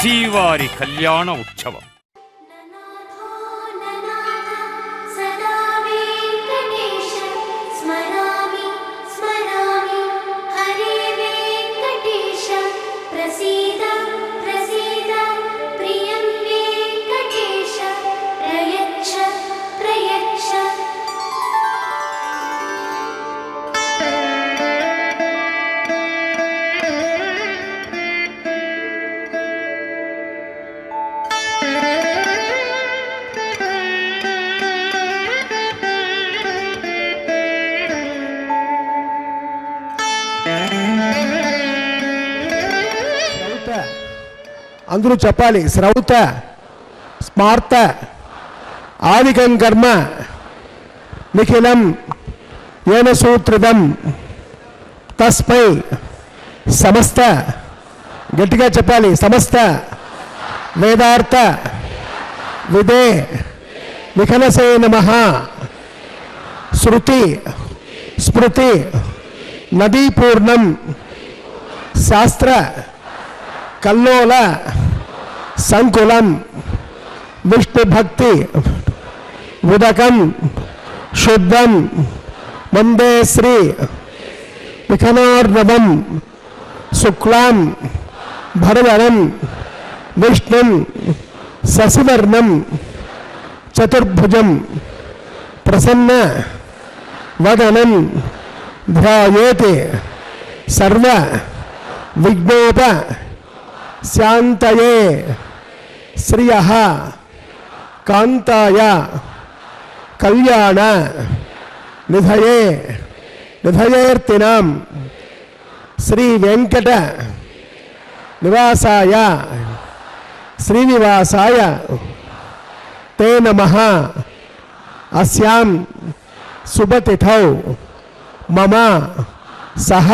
శ్రీవారి కళ్యాణ ఉత్సవం. అందరూ చెప్పాలి. శ్రౌత స్మార్త ఆదికం కర్మ నిఖిలం ఏన సూత్రితం తస్మై సమస్త, గట్టిగా చెప్పాలి, సమస్త వేదార్థ విదే నిఖలసే నమః. శృతి స్మృతి నదీపూర్ణం శాస్త్ర కల్లోల సంకులం విష్ణుభక్తి ఉదకం శుద్ధం వందే శ్రీ విఖనార్ణవం శుక్లాం భరధరం విష్ణుం శశివర్ణం చతుర్భుజం ప్రసన్న వదనం ధ్యాయేతి సర్వ విఘ్నోప శాంతయే శ్రియః కాంతాయ కళ్యాణ నిధయే నిధయేర్తినాం శ్రీ వెంకట నివాసాయ శ్రీనివాసాయ తే నమః. అస్యాం శుభతిథౌ మమ సహ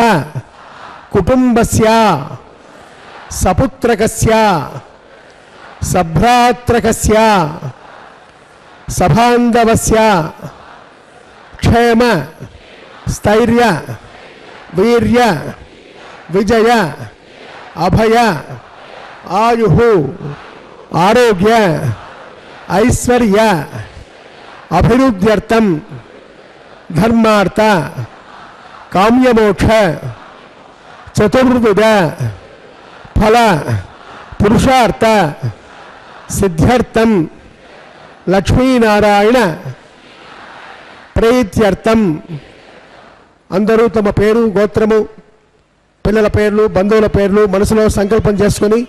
కుటుంబస్య సపుత్రకస్య సభ్రాత్రకస్య సబాంధవస్య క్షేమ స్థైర్య వీర్య విజయ అభయ ఆయుః ఆరోగ్య ఐశ్వర్య అభివృద్ధ్యర్థం ధర్మార్థ కామ్యమోక్ష చతుర్విధ ఫల పురుషార్థ సిద్ధ్యర్థం లక్ష్మీనారాయణ ప్రీత్యర్థం. అందరూ తమ పేరు గోత్రము పిల్లల పేర్లు బంధువుల పేర్లు మనసులో సంకల్పం చేసుకొని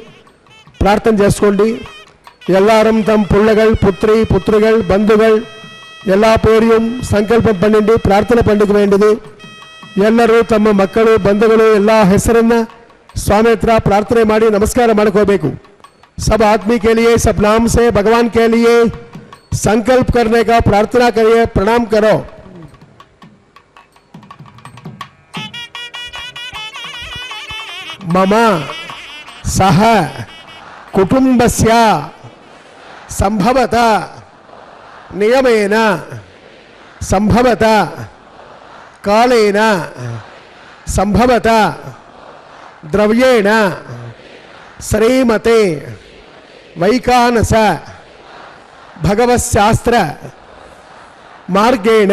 ప్రార్థన చేసుకోండి. எல்லாரும் தம் பிள்ளைகள் புத்திரி புத்திரிகள் பந்துகள் எல்லா பேரையும் ಸಂಕಲ್ಪம் பண்ணிட்டு ಪ್ರಾರ್ಥನೆ பண்ணிக்க வேண்டியது. ಎಲ್ಲರೂ ತಮ್ಮ ಮಕ್ಕಳು ಬಂಧುಗಳು ಎಲ್ಲ ಹೆಸರನ್ನ स्वामी हत्र प्रार्थने ಮಾಡಿ नमस्कार ಮಾಡ್ಕೋಬೇಕು. सब आदमी के लिए सब नाम से भगवान के लिए संकल्प करने का प्रार्थना करिए, प्रणाम करो. मम सह कुटुंबस्य संभवत नियमेन संभवत कालेन संभवत द्रव्येण श्रीमते वैकानस भगवशास्त्र मार्गेण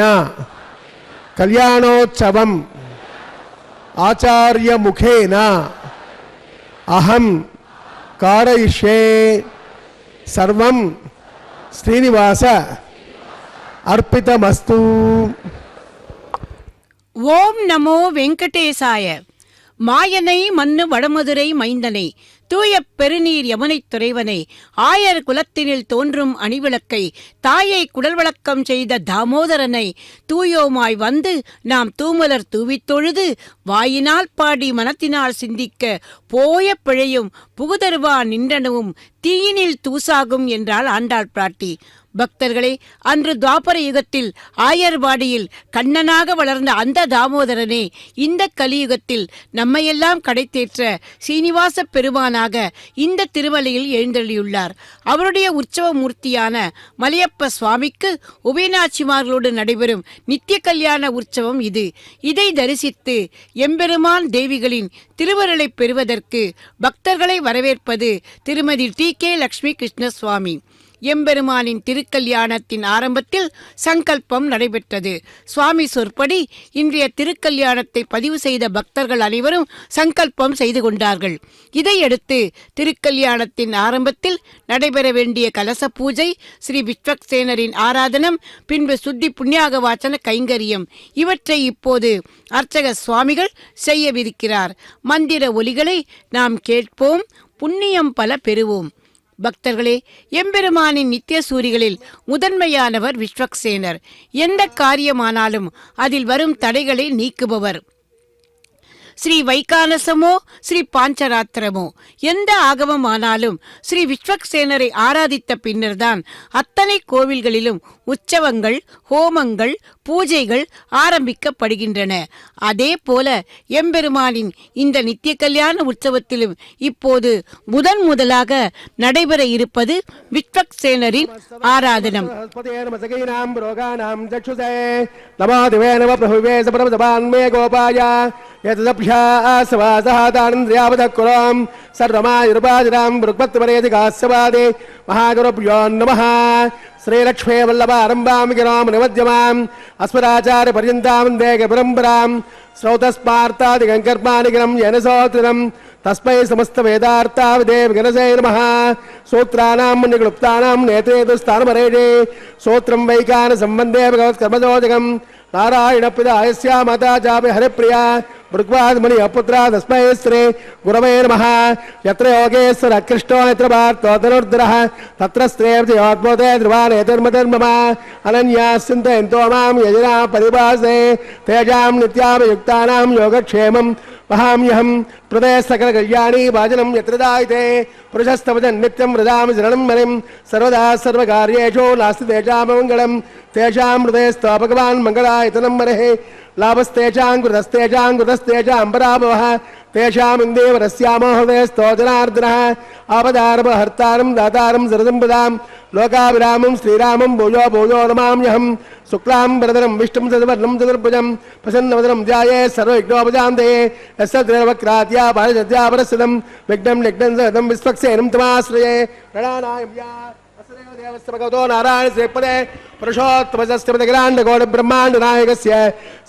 कल्याणोत्सवम् आचार्य मुखेन अहं कारयिष्ये. सर्वं श्रीनिवास अर्पितमस्तु. ओम नमो वेंकटेशाय. மாயனை மன்னு வடமதுரை மைந்தனை தூய பெருநீர் யமுனை துறைவனை ஆயர் குலத்தினில் தோன்றும் அணிவிளக்கை தாயை குடல் வழக்கம் செய்த தாமோதரனை தூயோமாய் வந்து நாம் தூமலர் தூவித் தொழுது வாயினால் பாடி மனத்தினால் சிந்திக்க போய பிழையும் புகுதருவா நின்றனவும் தீயினில் தூசாகும் என்றாள் ஆண்டாள் பிராட்டி. பக்தர்களே, அன்று துவாபர யுகத்தில் ஆயர்வாடியில் கண்ணனாக வளர்ந்த அந்த தாமோதரனே இந்த கலியுகத்தில் நம்மையெல்லாம் கடைத்தேற்ற சீனிவாச பெருமானாக இந்த திருமலையில் எழுந்தள்ளியுள்ளார். அவருடைய உற்சவ மூர்த்தியான மலையப்ப சுவாமிக்கு உபயநாச்சிமார்களோடு நடைபெறும் நித்திய கல்யாண உற்சவம் இது. இதை தரிசித்து எம்பெருமான் தேவிகளின் திருவருளை பெறுவதற்கு பக்தர்களை வரவேற்பது திருமதி டி.கே. லட்சுமி கிருஷ்ணசுவாமி. எம்பெருமானின் திருக்கல்யாணத்தின் ஆரம்பத்தில் சங்கல்பம் நடைபெற்றது. சுவாமி சொற்படி இன்றைய திருக்கல்யாணத்தை பதிவு செய்த பக்தர்கள் அனைவரும் சங்கல்பம் செய்து கொண்டார்கள். இதையடுத்து திருக்கல்யாணத்தின் ஆரம்பத்தில் நடைபெற வேண்டிய கலச பூஜை, ஸ்ரீ விஸ்வக்சேனரின் ஆராதனம், பின்பு சுத்தி புண்ணியாக வாசன கைங்கரியம் இவற்றை இப்போது அர்ச்சக சுவாமிகள் செய்யவிருக்கிறார். மந்திர ஒலிகளை நாம் கேட்போம், புண்ணியம் பல பெறுவோம். பக்தர்களே, எம்பெருமானின் நித்திய சூரிகளில் முதன்மையானவர் விஸ்வக்சேனர். எந்த காரியமானாலும் அதில் வரும் தடைகளை நீக்குபவர். ஸ்ரீ வைகானசமோ ஸ்ரீ பாஞ்சராத்திரமோ எந்த ஆகமமானாலும் ஸ்ரீ விஸ்வக்சேனரை ஆராதித்த பின்னர்தான் அத்தனை கோவில்களிலும் உற்சவங்கள், ஹோமங்கள், பூஜைகள் ஆரம்பிக்கப்படுகின்றன. அதே போல எம்பெருமானின் இந்த நித்திய கல்யாண உற்சவத்திலும் இப்போது முதலாக நடைபெற இருப்பது விஸ்வக்சேனரின் ஆராதனம். श्रीलक्ष्मे वल्लभारम्भां गिरां निमज्जमाम् अस्मदाचार्य पर्यन्तां देह परम्परां श्रौतस्मार्तादिगङ्कर्माणि गिरं येन सोत्रिनं तस्मै समस्त वेदार्थाविदेव गणसे नमः. सूत्राणां मणिक्लुप्तानां नेत्रेतुस्थानमरेणे सूत्रं वैकान सम्बन्धे भगवत्कर्मजोजगं नारायण पिता यस्या माता चापि हरिप्रिया मृग्वाद्मणि अपुत्रा तस्मै श्री गुरवे नमः. यत्र योगेश्वर कृष्णो यत्र पार्थो धनुर्धरः तत्र श्रेयोत्मोदे ध्रुवानेतर्मधर्मः अनन्याश्चिन्तयन्तो मां यजना परिभासे तेषां नित्याभियुक्तानां योगक्षेमं वहाम्यहं प्रदे सकल कल्याणी भाजनं यत्र दायते पुरुषस्तवजन् नित्यं वृदामि शरणं मणिं सर्वदा सर्वकार्येषु नास्ति तेषां मङ्गलं तेषां हृदयस्थो भगवान् मङ्गलायतनं मरेः लाभस्तेषां कृतस्तेषां पराभवः तेषाम् इन्देवरस्यामो हृदयस्थो जनार्दनः आपदारपहर्तारं दातारं सरदम्पदां लोकाभिरामं श्रीरामं भूयो भूयो नमाम्यहं. शुक्लां वरदनं विष्णुं शशिवर्णं चतुर्भुजं प्रसन्नवदनं ध्यायेत् सर्वविघ्नोपशान्तये यस्यद्वक्रात्या पारिषद्या परस्थितं विघ्नं निघ्नं सहितं विश्वक्सेनं तमाश्रये. प्रणनायम्या देवस्य भगवतो नारायण श्रीपदे पुरुषोत्तमस्य पदग्राण्डगौड ब्रह्माण्ड नायकस्य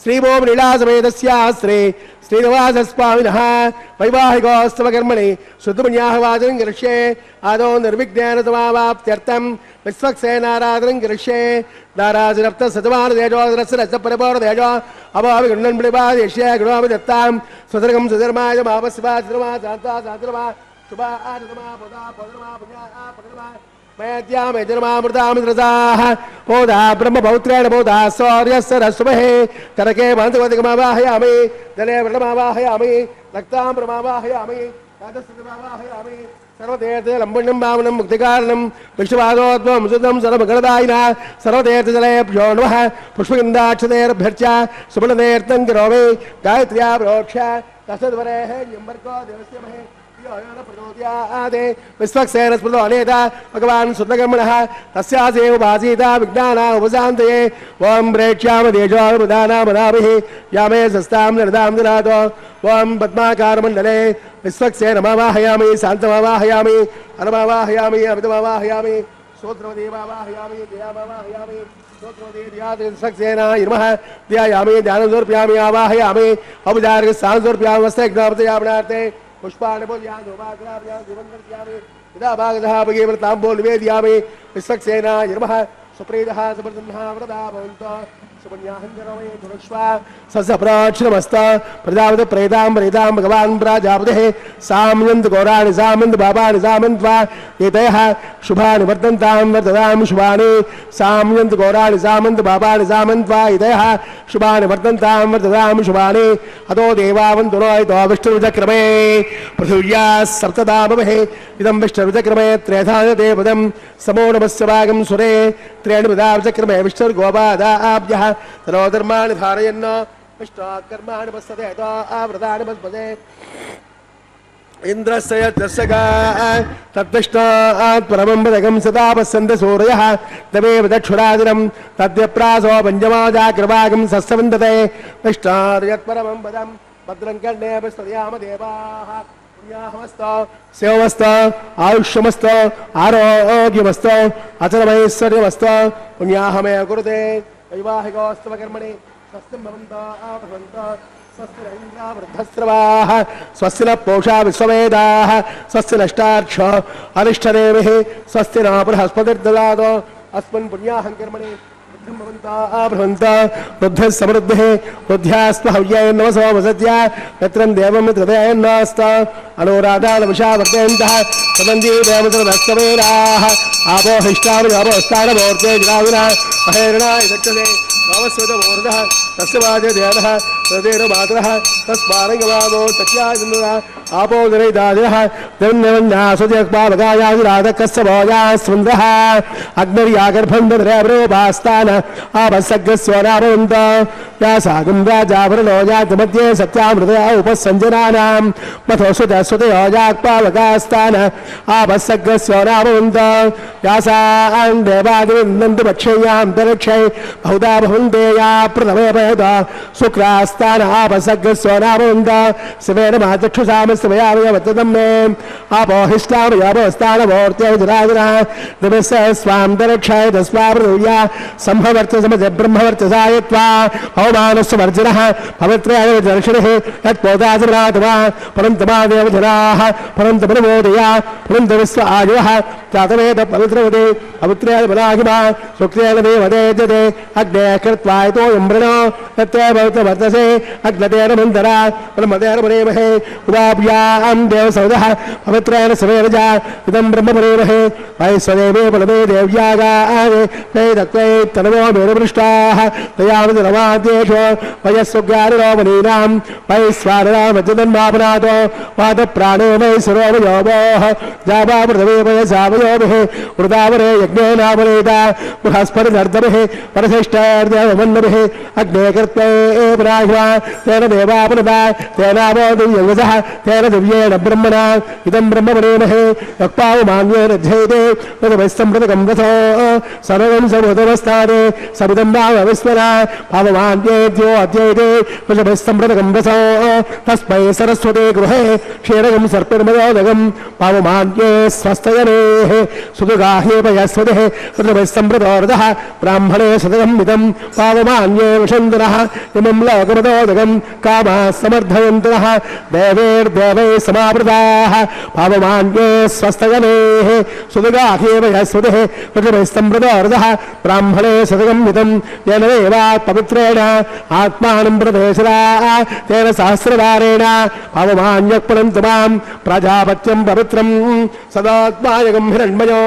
श्रीभूम लीलासमेतस्य श्री श्रीनिवासस्वामिनः वैवाहिकोत्सवकर्मणि शुद्धपुण्याः वाचनं करिष्ये. आदौ निर्विघ्नेन समावाप्त्यर्थं विश्वक्सेनाराधनं करिष्ये. दाराजरप्त सजमानदेजोदरस्य परिपूर्णदेजो अभाविगुण्डन् पिडिपादिष्ये गुणोऽपि दत्तां स्वधर्गं सुधर्माय मापस्वा धर्मा शान्ता शान्तिर्मा शुभा आदर्मा पुदा पौर्णमा पुण्या पौर्णमा बोधा ब्रह्मपौत्रेण बोधा सौर्यस्य रश्महे करके मंत्रवदिकमावाहयामि जले व्रणमावाहयामि रक्ताम्बरमावाहयामि राजस्थितमावाहयामि सर्वतीर्थे लम्बुण्यं वामनं मुक्तिकारणं विष्णुपादोद्भवं सुदं सर्वमङ्गलदायिनः सर्वतीर्थजलेभ्यो नमः. पुष्पगन्धाक्षतेर्भ्यर्च सुबलतीर्थं करोमि गायत्र्या प्रोक्ष तस्वरेः निम्बर्को देवस्य महे विश्वक्सेन स्मृतो अनेता भगवान् शुद्धकर्मणः तस्यासेव भासीता विज्ञाना उपशान्तये. ओं प्रेक्ष्याम देशो प्रधानामनाभिः यामे सस्तां निर्दां ददातो. ओं पद्माकारमण्डले विश्वक्सेन नमावाहयामि शान्तमावाहयामि अनमावाहयामि अमितमावाहयामि श्रोत्रमदेवावाहयामि दयामावाहयामि श्रोत्रमदेव्यासेनाय नमः. ध्यायामि ध्यानसमर्पयामि आवाहयामि औपचारिक स्थानसमर्पयामि वस्ते ज्ञापयामनार्थे पुष्पाणि पूजयामि दिवङ्गत्यामि यदा भागतः भगीवृताम्बो निवेदयामि. विश्वक्सेनाय नमः. सुप्रीतः सुप्रसन्नः वरदा भवन्तु सप्राक्षरमस्त प्रजापति प्रेतां प्रेतां भगवान् प्रजापतिः साम्यन्त घोराणि सामन्त पापानि सामन्त्वा एतयः शुभानि वर्तन्तां वर्ततां शुभानि साम्यन्त घोराणि सामन्त पापानि सामन्त्वा एतयः शुभानि वर्तन्तां वर्ततां शुभानि अतो देवावन्तुनो इतो विष्णुरुचक्रमे पृथिव्या सप्तदामहे इदं विष्णुरुचक्रमे त्रेधायते पदं समो नमस्य भागं सुरे त्रेणि पदाचक्रमे विष्णुर्गोपादाभ्यः तनो धर्माणि धारयन् विष्णुकर्माणि पश्यते तो आवृतानि पश्यते इन्द्रस्य दर्शका तद्विष्णात् परमं पदकं सदा पश्यन्ति सूर्यः तमेव दक्षुरादिनं तद्यप्रासो पञ्चमाजाग्रभागं सस्यवन्दते विष्णात् यत्परमं पदं भद्रं कर्णे पश्ययाम देवाः पुण्याहमस्तु शिवमस्तु आयुष्यमस्तु आरोग्यमस्तु अचलमैश्वर्यमस्तु पुण्याहमे कुरुते वैवाहिकोस्तव कर्मणि स्वस्ति भवन्तः स्वस्ति वृद्धस्रवाः स्वस्ति न पूषा विश्ववेदाः स्वस्ति नष्टार्क्ष अरिष्टदेविः स्वस्ति न बृहस्पतिर्ददातु अस्मिन् पुण्याहं कर्मणि बुद्धिः समृद्धिः बुद्ध्यास्म हव्याय नमसो वसत्या यत्रं देवं हृदयन्नास्त अनुराधालविषा वर्तयन्तः सदन्ती देवतरस्तवेराः आपो हिष्टामि अपोस्तानमूर्ते जलाविना अहेरणाय दक्षते नवस्वतमूर्धः तस्य वाजे देवः हृदयमातरः तस्मारङ्गवादो सत्यादिन्दः आपो दरैदादिनः निर्निवन्यासुजक्पावगायादिराधकस्य भोजास्वन्दः अग्निर्यागर्भं दद्रेवरोपास्तान आपसग्गस्वनाभवन्त व्यासागं राजावरणो जातमध्ये सत्यामृतया उपसञ्जनानां मथोऽसुतस्वतयोजाक्पावगास्तान आपसग्गस्वनाभवन्त व्यासान् देवादिविन्दन्तमक्षय्यान्तरिक्षै बहुधा भवन्ते या प्रथमे भयत शुक्रास्तान आपसग्गस्वनाभवन्त शिवेन माचक्षुषामस्तमयावयवततं मे आपोहिष्टामयावस्थानमूर्त्यै जराजरा दिवस्य स्वान्तरिक्षै तस्मापृथिव्या संभवर्त समज ब्रह्मवर्चसायत्वा हवमानस्य वर्जनः पवित्रयाय दर्शनः यत्पोदाजनात्वा परन्तमादेव जनाः परन्तमनमोदया परन्तविश्व आयुः जातवेद पवित्रवदे पवित्रयाय बलाहिमा शुक्रेण देवदेजते अग्ने कृत्वा इतो यम्ब्रणो तत्ते भवतवर्तसे अग्नतेन मन्दरा ब्रह्मतेन मरेमहे उवाभ्यां देवसौदः पवित्रेण सवेरजा इदं ब्रह्म मरेमहे वैश्वदेवे बलवे देव्यागाः वेदत्वै तनवो मेरुपृष्टाः दयावतिरवाद्येषु वयस्वज्ञानिरोमणीनां वैश्वानरामजन्मापनातो वादप्राणो वै सरोवयोभोः जावामृतवे वयसावयोभिः वृदावरे यज्ञेनावरेता बृहस्पतिर्दर्भिः परशिष्टैर्देवमन्नभिः अग्ने कृत्वे ब्राह्वा तेन देवापनुता तेनावो दिव्यवसः तेन दिव्येण ब्रह्मणा इदं ब्रह्म मरेमहे यक्पावमान्येन जयते तदवैस्तम्प्रतकं रथो सर्वं समुदवस्थाने समिदं भावविस्मरा भावमान्येद्यो अद्यैते वृषभस्तम्प्रतकं रथो तस्मै सरस्वते गृहे क्षीरकं सर्पिर्मयोदकं भावमान्ये स्वस्तयनेः सुदुगाह्ये पयस्वतिः वृषभस्तम्प्रतोरथः ब्राह्मणे सदकं मिदं भावमान्ये विषन्दनः इमं लोकमदोदकं कामाः समर्थयन्तनः देवैर्देवैः समावृताः भावमान्ये स्वस्तयनेः सुदुगाह्ये पयस्वतिः वृषभस्तम्प्रतोरथः ब्राह्मणे सदकं मिदं येन देवात् पवित्रेण आत्मानं प्रदेशरा तेन सहस्रवारेण भावमान्यक्पुरन्तमां प्रजापत्यं पवित्रं सदात्मायकं हिरण्मयो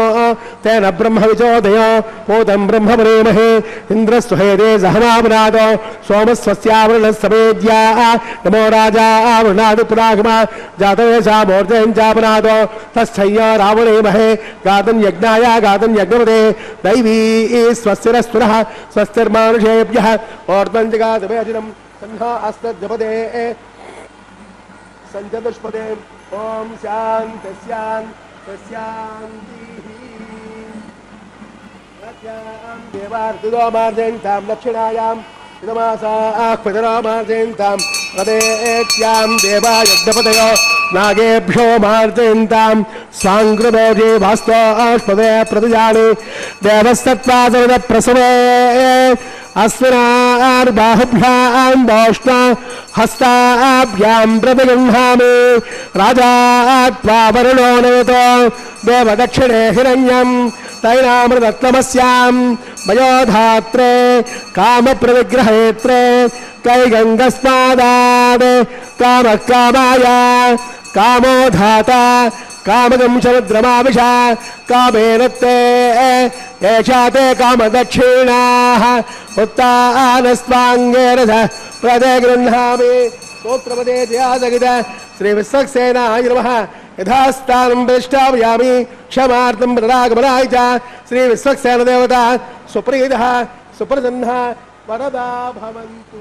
तेन ब्रह्म विचोदयो पूतं ब्रह्म मरेमहे इन्द्रस्वहेदे सहमावनादो सोमस्वस्यावरणस्तवेद्या नमो राजा आवृणादिपुरागमा जातवेशामूर्तेञ्चापनादो तस्थय्या रावणेमहे गातं यज्ञाय गातं यज्ञपदे दैवी स्वस्तिरस्पुरः स्वस्तिर्मानुषेभ्यः ओर्ध्वञ्जगातवेदिनं सन्हा अस्तजपदे सञ्चतुष्पदे ॐ शान्ति शान्ति शान्तिः देवार्तिदो मार्जयन्तां दक्षिणायां इदमासाह्वितरामार्जयन्तां प्रदेत्यां देवायज्ञपतयो नागेभ्यो मार्जयन्तां स्वाङ्कृतोजे वास्तवाष्पदे प्रतिजाने देवस्तत्त्वासविदप्रसवे अस्मिनार्बाहुभ्यां दौष्णा हस्ताभ्यां प्रतिगृह्णामि राजा त्वा वरुणो नयतो देवदक्षिणे हिरण्यं तैनामृतत्वमस्यां मयोधात्रे कामप्रविग्रहेत्रे कैगङ्गस्मादात् कामः कामाय कामो धाता कामगं समुद्रमाविशा कामेन ते एषा ते कामदक्षिणाः उत्तानस्वाङ्गेरथ प्रतिगृह्णामि स्तोत्रपदे जयादगित श्रीविश्वक्सेनाय नमः यथास्थानं प्रतिष्ठापयामि क्षमार्थं प्रदागमनाय च श्रीविश्वक्सेनदेवता सुप्रीतः सुप्रसन्नः वरदा भवन्तु.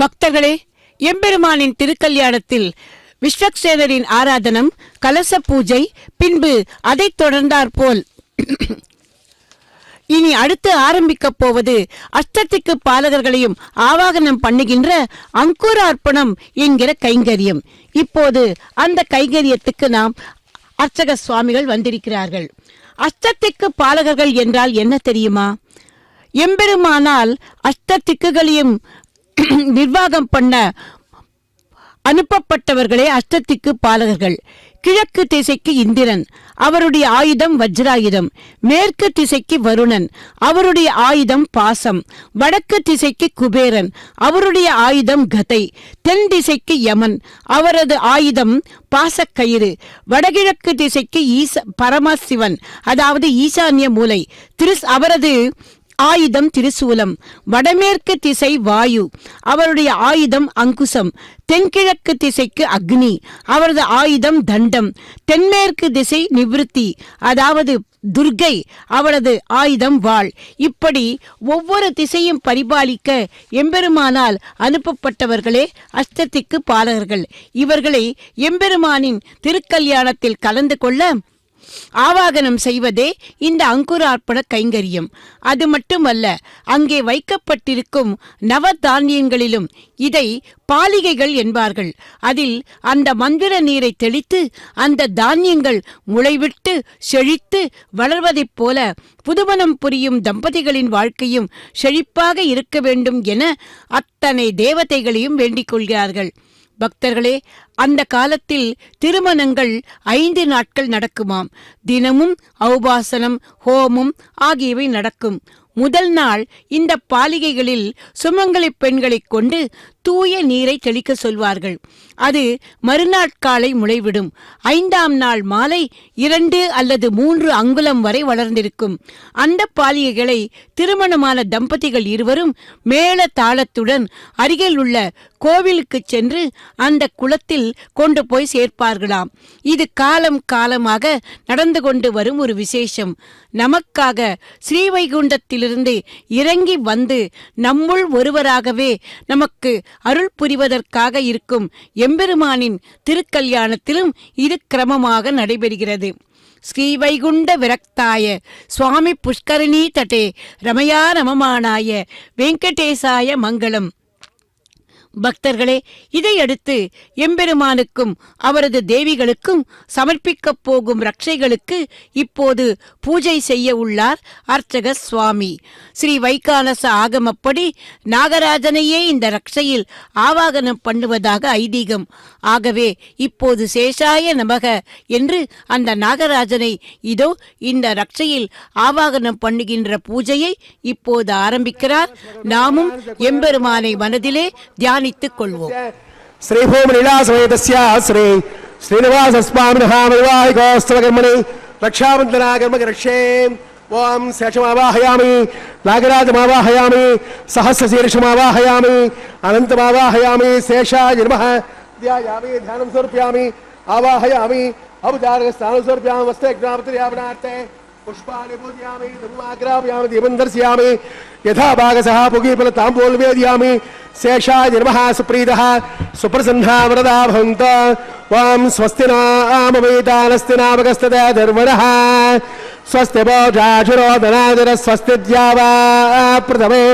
பக்தர்களே, எம்பெருமானின் திருக்கல்யாணத்தில் விஸ்வக்சேனரின் ஆராதனம், கலச பூஜை, பின்பு அதைத் தொடர்ந்தாற்போல் இனி அடுத்து ஆரம்பிக்கப் போவது அஷ்டதிக்கு பாலகர்களையும் ஆவாகனம் பண்ணுகின்ற அங்குரார்ப்பணம் என்கிற கைங்கரியம். இப்போது அந்த கைங்கரியத்துக்கு நாம் அர்ச்சக சுவாமிகள் வந்திருக்கிறார்கள். அஷ்டதிக்கு பாலகர்கள் என்றால் என்ன தெரியுமா? எம்பெருமானால் அஷ்டதிக்குகளையும் நிர்வாகம் பண்ண அனுப்பப்பட்டவர்களே அஷ்டதிக்கு பாலகர்கள். கிழக்கு திசைக்கு இந்திரன், அவருடைய ஆயுதம் வஜ்ராயுதம். மேற்கு திசைக்கு வருணன், அவருடைய ஆயுதம் பாசம். வடக்கு திசைக்கு குபேரன், அவருடைய ஆயுதம் கதை. தென் திசைக்கு யமன், அவரது ஆயுதம் பாசக்கயிறு. வடகிழக்கு திசைக்கு பரமசிவன், அதாவது ஈசான்ய மூலை, அவரது ஆயுதம் திரிசூலம். வடமேற்கு திசை வாயு, அவருடைய ஆயுதம் அங்குசம். தென்கிழக்கு திசைக்கு அக்னி, அவரது ஆயுதம் தண்டம். தென்மேற்கு திசை நிவிருத்தி, அதாவது துர்கை, அவரது ஆயுதம் வாள். இப்படி ஒவ்வொரு திசையும் பரிபாலிக்க எம்பெருமானால் அனுப்பப்பட்டவர்களே அஷ்டதிக்கு பாலகர்கள். இவர்களை எம்பெருமானின் திருக்கல்யாணத்தில் கலந்து கொள்ள ஆவாகனம் செய்வதே இந்த அங்குரார்ப்பண கைங்கரியம். அது மட்டுமல்ல, அங்கே வைக்கப்பட்டிருக்கும் நவதானியங்களிலும் இதை பாலிகைகள் என்பார்கள். அதில் அந்த மந்திர நீரை தெளித்து அந்த தானியங்கள் முளைவிட்டு செழித்து வளர்வதைப் போல புதுமணம் புரியும் தம்பதிகளின் வாழ்க்கையும் செழிப்பாக இருக்க வேண்டும் என அத்தனை தேவதைகளையும் வேண்டிக் கொள்கிறார்கள். பக்தர்களே, அந்த காலத்தில் திருமணங்கள் 5 நாட்கள் நடக்குமாம். தினமும் ஔபாசனம், ஹோமம் ஆகியவை நடக்கும். முதல் நாள் இந்த பாலிகைகளில் சுமங்கலி பெண்களை கொண்டு தூய நீரை தெளிக்க சொல்வார்கள். அது மறுநாள் காலை முளைவிடும். 5ஆம் நாள் மாலை 2 அல்லது 3 அங்குலம் வரை வளர்ந்திருக்கும். அந்த பாலிகைகளை திருமணமான தம்பதிகள் இருவரும் மேள தாளத்துடன் அருகில் உள்ள கோவிலுக்கு சென்று அந்த குளத்தில் கொண்டு போய் சேர்ப்பார்களாம். இது காலம் காலமாக நடந்து கொண்டு வரும் ஒரு விசேஷம். நமக்காக ஸ்ரீவைகுண்டத்திலிருந்து இறங்கி வந்து நம்முள் ஒருவராகவே நமக்கு அருள் புரிவதற்காக இருக்கும் எம்பெருமானின் திருக்கல்யாணத்திலும் இது கிரமமாக நடைபெறுகிறது. ஸ்ரீவைகுண்ட விரக்தாய சுவாமி புஷ்கரணி தட்டே ரமயா ரமமானாய வெங்கடேசாய மங்களம். பக்தர்களே, இதையடுத்து எம்பெருமானுக்கும் அவரது தேவிகளுக்கும் சமர்ப்பிக்கப் போகும் ரட்சைகளுக்கு இப்போது பூஜை செய்ய உள்ளார் அர்ச்சக சுவாமி. ஸ்ரீ வைகானச ஆகமப்படி நாகராஜனையே இந்த ரட்சையில் ஆவாகனம் பண்ணுவதாக ஐதீகம். ஆகவே இப்போது சேஷாய நமக என்று அந்த நாகராஜனை இதோ இந்த ரட்சையில் ஆவாகனம் பண்ணுகின்ற பூஜையை இப்போது ஆரம்பிக்கிறார். நாமும் எம்பெருமானை மனதிலே தியானித்துக் கொள்வோம். ஸ்ரீபூமிலீலாசமேதஸ்ய ஸ்ரீ ஸ்ரீனிவாச ஸ்வாமினஹ வைவாஹிகோஸ்தவகர்மணி ரக்ஷாபந்தனாகர்மகரக்ஷே. ஓம் சேஷமாவாஹயாமி, நாகராஜமாவாஹயாமி, சஹஸ்ரசீர்ஷமாவாஹயாமி, அனந்தமாவாஹயாமி, சேஷாய நமः ध्यायामि, ध्यानं समर्पयामि, आवाहयामि, औपचारिकस्नानं समर्पयामि, वस्त्रग्रामत्र्यापणार्थे पुष्पाणि पूजयामि, धूमाग्रापयामि, दीपं दर्शयामि, यथा भागसः पुगीफलताम्बूलवेदयामि. शेषाय नमः. सुप्रीतः सुप्रसन्नः वरदा भवन्तु. ओं स्वस्ति नामवेदानस्ति नामकस्तदा धर्मणः स्वस्ति भोजाशुरोदनादर स्वस्ति द्यावा प्रथमे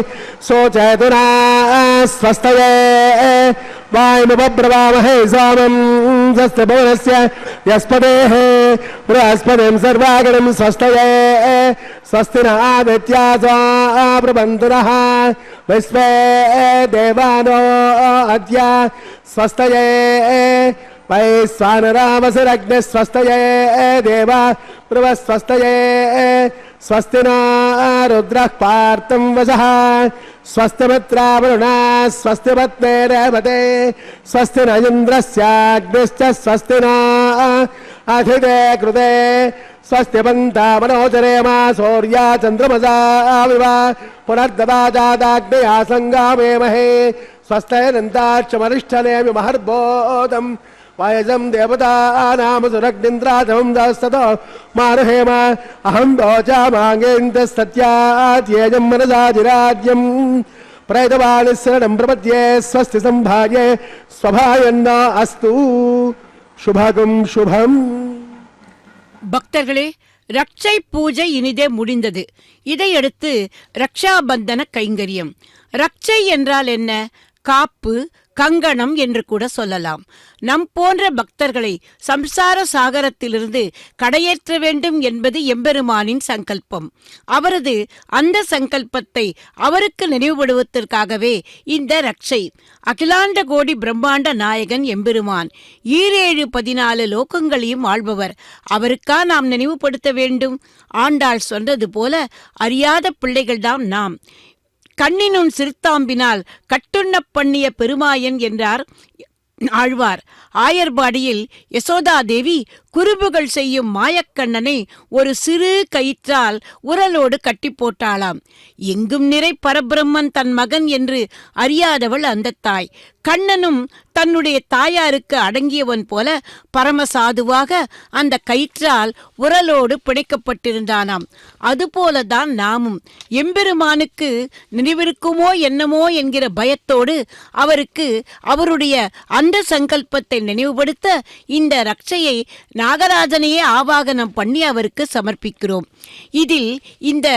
सोचेतुना स्वस्तये वायुमुपब्रवामहे सोमं स्वस्य भुवनस्य यस्पतेः बृहस्पतिं सर्वागणं स्वस्तये स्वस्ति न आदित्यासो प्रबन्धुरः विश्वे देवानो अद्य स्वस्तये वैश्वानरामसुरग्निः स्वस्तये देवा बृहस्पतये स्वस्ति न रुद्रः पार्थं वसः स्वस्ति मित्रावरुणा स्वस्ति पत्ने रेवते स्वस्ति न इन्द्रस्याग्निश्च स्वस्ति न अधिते कृते स्वस्ति पन्था मनोचरेमा सूर्या चन्द्रमसा विव पुनर्ददाजादाग्नया सङ्गामेमहे स्वस्तिरन्ताक्षमरिष्ठनेमि महर्बोधम् वायजं देवतानामसुरग्निन्द्राजं दास्ततो मारुहेम अहं वोचामाङ्गेन्द्रस्तत्यात्येजं मनसाजिराज्यं प्रैतवानिस्सरणं प्रपद्ये स्वस्ति सम्भाव्ये स्वभायन्न अस्तु शुभगं शुभम्. பக்தர்களே, ரட்சை பூஜை இனிதே முடிந்தது. இதையடுத்து ரக்ஷாபந்தன கைங்கரியம். ரட்சை என்றால் என்ன? காப்பு, கங்கணம் என்று கூட சொல்லலாம். நம் போன்ற பக்தர்களை சம்சார சாகரத்திலிருந்து கடையேற்ற வேண்டும் என்பது எம்பெருமானின் சங்கல்பம். அவரது அந்த சங்கல்பத்தை அவருக்கு நினைவுபடுவதற்காகவே இந்த ரட்சை. அகிலாண்ட கோடி பிரம்மாண்ட நாயகன் எம்பெருமான் 7-14 லோகங்களையும் ஆள்பவர். அவருக்கா நாம் நினைவுபடுத்த வேண்டும்? ஆண்டாள் சொன்னது போல அறியாத பிள்ளைகள்தான் நாம். கண்ணினும் சிறுத்தாம்பினால் கட்டுண்ண பண்ணிய பெருமாயன் என்றார் ஆழ்வார். ஆயர்பாடியில் யசோதாதேவி குறும்புகள் செய்யும் மாயக்கண்ணனை ஒரு சிறு கயிற்றால் உரலோடு கட்டி போட்டாளாம். எங்கும் நிறை பரபிரம்மன் தன் மகன் என்று அறியாதவள் அந்த தாய். கண்ணனும் தன்னுடைய தாயாருக்கு அடங்கியவன் போல பரமசாதுவாக அந்த கயிற்றால் உரலோடு பிணைக்கப்பட்டிருந்தானாம். அதுபோலதான் நாமும் எம்பெருமானுக்கு நினைவிருக்குமோ என்னமோ என்கிற பயத்தோடு அவருக்கு அவருடைய அந்த சங்கல்பத்தை நினைவுபடுத்த இந்த ரட்சையை நாகராஜனையே ஆவாகனம் பண்ணி அவருக்கு சமர்ப்பிக்கிறோம். இதில் இந்த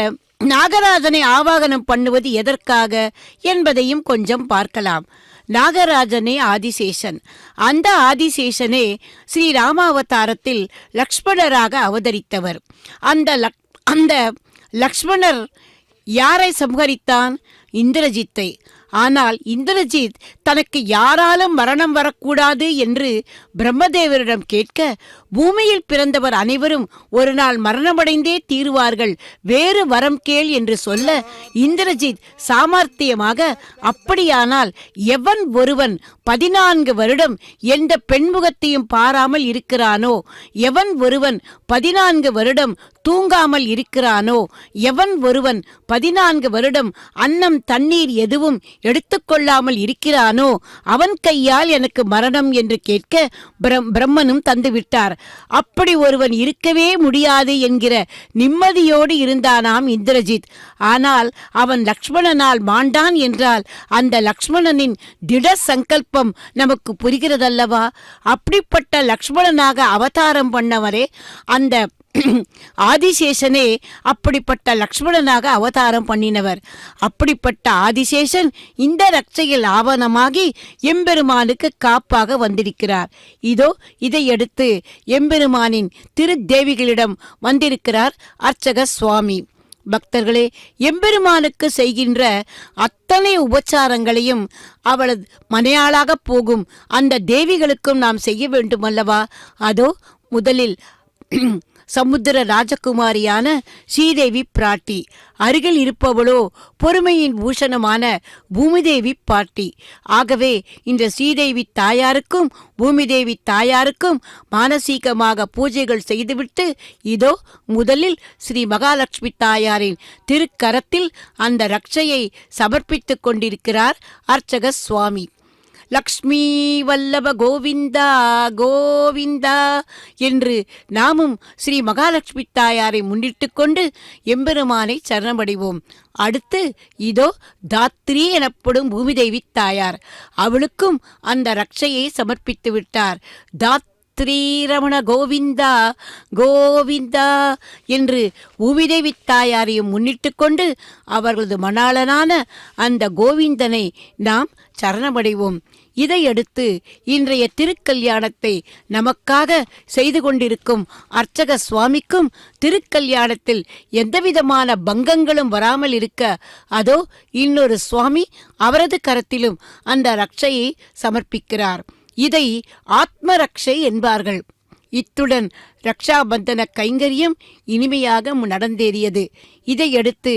நாகராஜனை ஆவாகனம் பண்ணுவது எதற்காக என்பதையும் கொஞ்சம் பார்க்கலாம். நாகராஜனே ஆதிசேஷன். அந்த ஆதிசேஷனே ஸ்ரீராமாவதாரத்தில் லக்ஷ்மணராக அவதரித்தவர். அந்த லக்ஷ்மணர் யாரை சம்ஹரித்தான்? இந்திரஜித்தை. ஆனால் இந்திரஜித் தனக்கு யாராலும் மரணம் வரக்கூடாது என்று பிரம்மதேவரிடம் கேட்க, பூமியில் பிறந்தவர் அனைவரும் ஒரு நாள் மரணமடைந்தே தீருவார்கள், வேறு வரம் கேள் என்று சொல்ல, இந்திரஜித் சாமர்த்தியமாக, அப்படியானால் எவன் ஒருவன் 14 வருடம் எந்த பெண்முகத்தையும் பாராமல் இருக்கிறானோ, எவன் ஒருவன் 14 வருடம் தூங்காமல் இருக்கிறானோ, எவன் ஒருவன் 14 வருடம் அன்னம் தண்ணீர் எதுவும் எடுத்துக்கொள்ளாமல் இருக்கிறானோ, அவன் கையால் எனக்கு மரணம் என்று கேட்க பிரம்மனும் தந்துவிட்டார். அப்படி ஒருவன் இருக்கவே முடியாது என்கிற நிம்மதியோடு இருந்தானாம் இந்திரஜித். ஆனால் அவன் லக்ஷ்மணனால் மாண்டான் என்றால் அந்த லக்ஷ்மணனின் திட சங்கல்பம் நமக்கு புரிகிறதல்லவா? அப்படிப்பட்ட லக்ஷ்மணனாக அவதாரம் பண்ணவரே அந்த ஆதிசேஷனே அப்படிப்பட்ட லக்ஷ்மணனாக அவதாரம் பண்ணினவர். அப்படிப்பட்ட ஆதிசேஷன் இந்த ரட்சையில் ஆவணமாகி எம்பெருமானுக்கு காப்பாக வந்திருக்கிறார். இதோ இதையடுத்து எம்பெருமானின் திருத்தேவிகளிடம் வந்திருக்கிறார் அர்ச்சக சுவாமி. பக்தர்களே, எம்பெருமானுக்கு செய்கின்ற அத்தனை உபச்சாரங்களையும் அவளது மனையாளாக போகும் அந்த தேவிகளுக்கும் நாம் செய்ய வேண்டும் அல்லவா? அதோ முதலில் சமுத்திர ராஜகுமாரியான ஸ்ரீதேவி பிராட்டி, அருகில் இருப்பவளோ பொறுமையின் பூஷணமான பூமிதேவி பாட்டி. ஆகவே இந்த ஸ்ரீதேவி தாயாருக்கும் பூமிதேவி தாயாருக்கும் மானசீகமாக பூஜைகள் செய்துவிட்டு இதோ முதலில் ஸ்ரீ மகாலட்சுமி தாயாரின் திருக்கரத்தில் அந்த ரட்சையை சமர்ப்பித்துக் கொண்டிருக்கிறார் அர்ச்சக சுவாமி. லக்ஷ்மி வல்லப கோவிந்தா கோவிந்தா என்று நாமும் ஸ்ரீ மகாலட்சுமி தாயாரை முன்னிட்டு கொண்டு எம்பெருமானை சரணமடைவோம். அடுத்து இதோ தாத்ரி எனப்படும் பூமிதேவி தாயார், அவளுக்கும் அந்த ரட்சையை சமர்ப்பித்து விட்டார். ஸ்ரீரமண கோவிந்தா கோவிந்தா என்று பூமிதேவி தாயாரையும் முன்னிட்டு கொண்டு அவர்களது மணாளனான அந்த கோவிந்தனை நாம் சரணமடைவோம். இதையடுத்து இன்றைய திருக்கல்யாணத்தை நமக்காக செய்து கொண்டிருக்கும் அர்ச்சக சுவாமிக்கும் திருக்கல்யாணத்தில் எந்தவிதமான பங்கங்களும் வராமல் இருக்க அதோ இன்னொரு சுவாமி அவரது கரத்திலும் அந்த ரட்சையை சமர்ப்பிக்கிறார். இதை ஆத்ம ரக்ஷை என்பார்கள். இத்துடன் ரக்ஷாபந்தன கைங்கரியம் இனிமையாக நடந்தேறியது. இதையடுத்து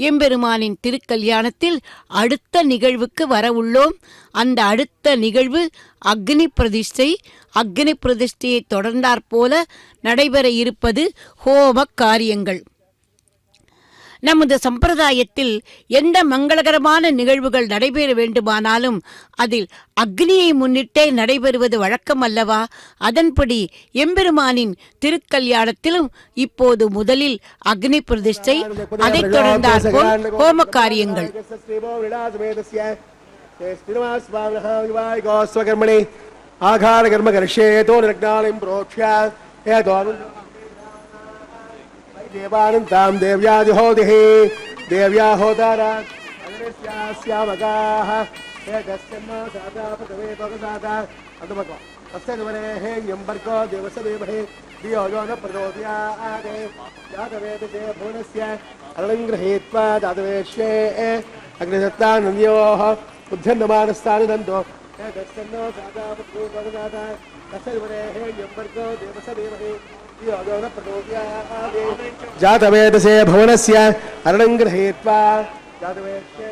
எம்பெருமானின் திருக்கல்யாணத்தில் அடுத்த நிகழ்வுக்கு வரவுள்ளோம். அந்த அடுத்த நிகழ்வு அக்னி பிரதிஷ்டை. அக்னி பிரதிஷ்டையை தொடர்ந்தாற்போல நடைபெற இருப்பது ஹோம காரியங்கள். நமது சம்பிரதாயத்தில் எந்த மங்களகரமான நிகழ்வுகள் நடைபெற வேண்டுமானாலும் அதில் அக்னியை முன்னிட்டே நடைபெறுவது வழக்கம் அல்லவா? அதன்படி எம்பெருமானின் திருக்கல்யாணத்திலும் இப்போது முதலில் அக்னி பிரதிஷ்டை, அதைத் தொடர்ந்தாற்போல் ஹோம காரியங்கள். देवानन्तां देव्यादिहोतिः देव्या होतारात् अग्निस्यास्यामगाः एकस्यन्नो सातापतवे तोकसाता अतुमको तस्य दुवरेः यम्बर्को देवस्य देवहे धियो यो न प्रचोदयात् जातवेदसे भुवनस्य अरणं गृहीत्वा जातवेश्ये अग्निसत्तानन्द्योः बुद्ध्यन्नमानस्तानि दन्तो एकस्यन्नो सातापतवे तोकसाता तस्य दुवरेः यम्बर्को देवस्य देवहे जातवेदसे भुवनस्य अरणं गृहीत्वा जातवेश्ये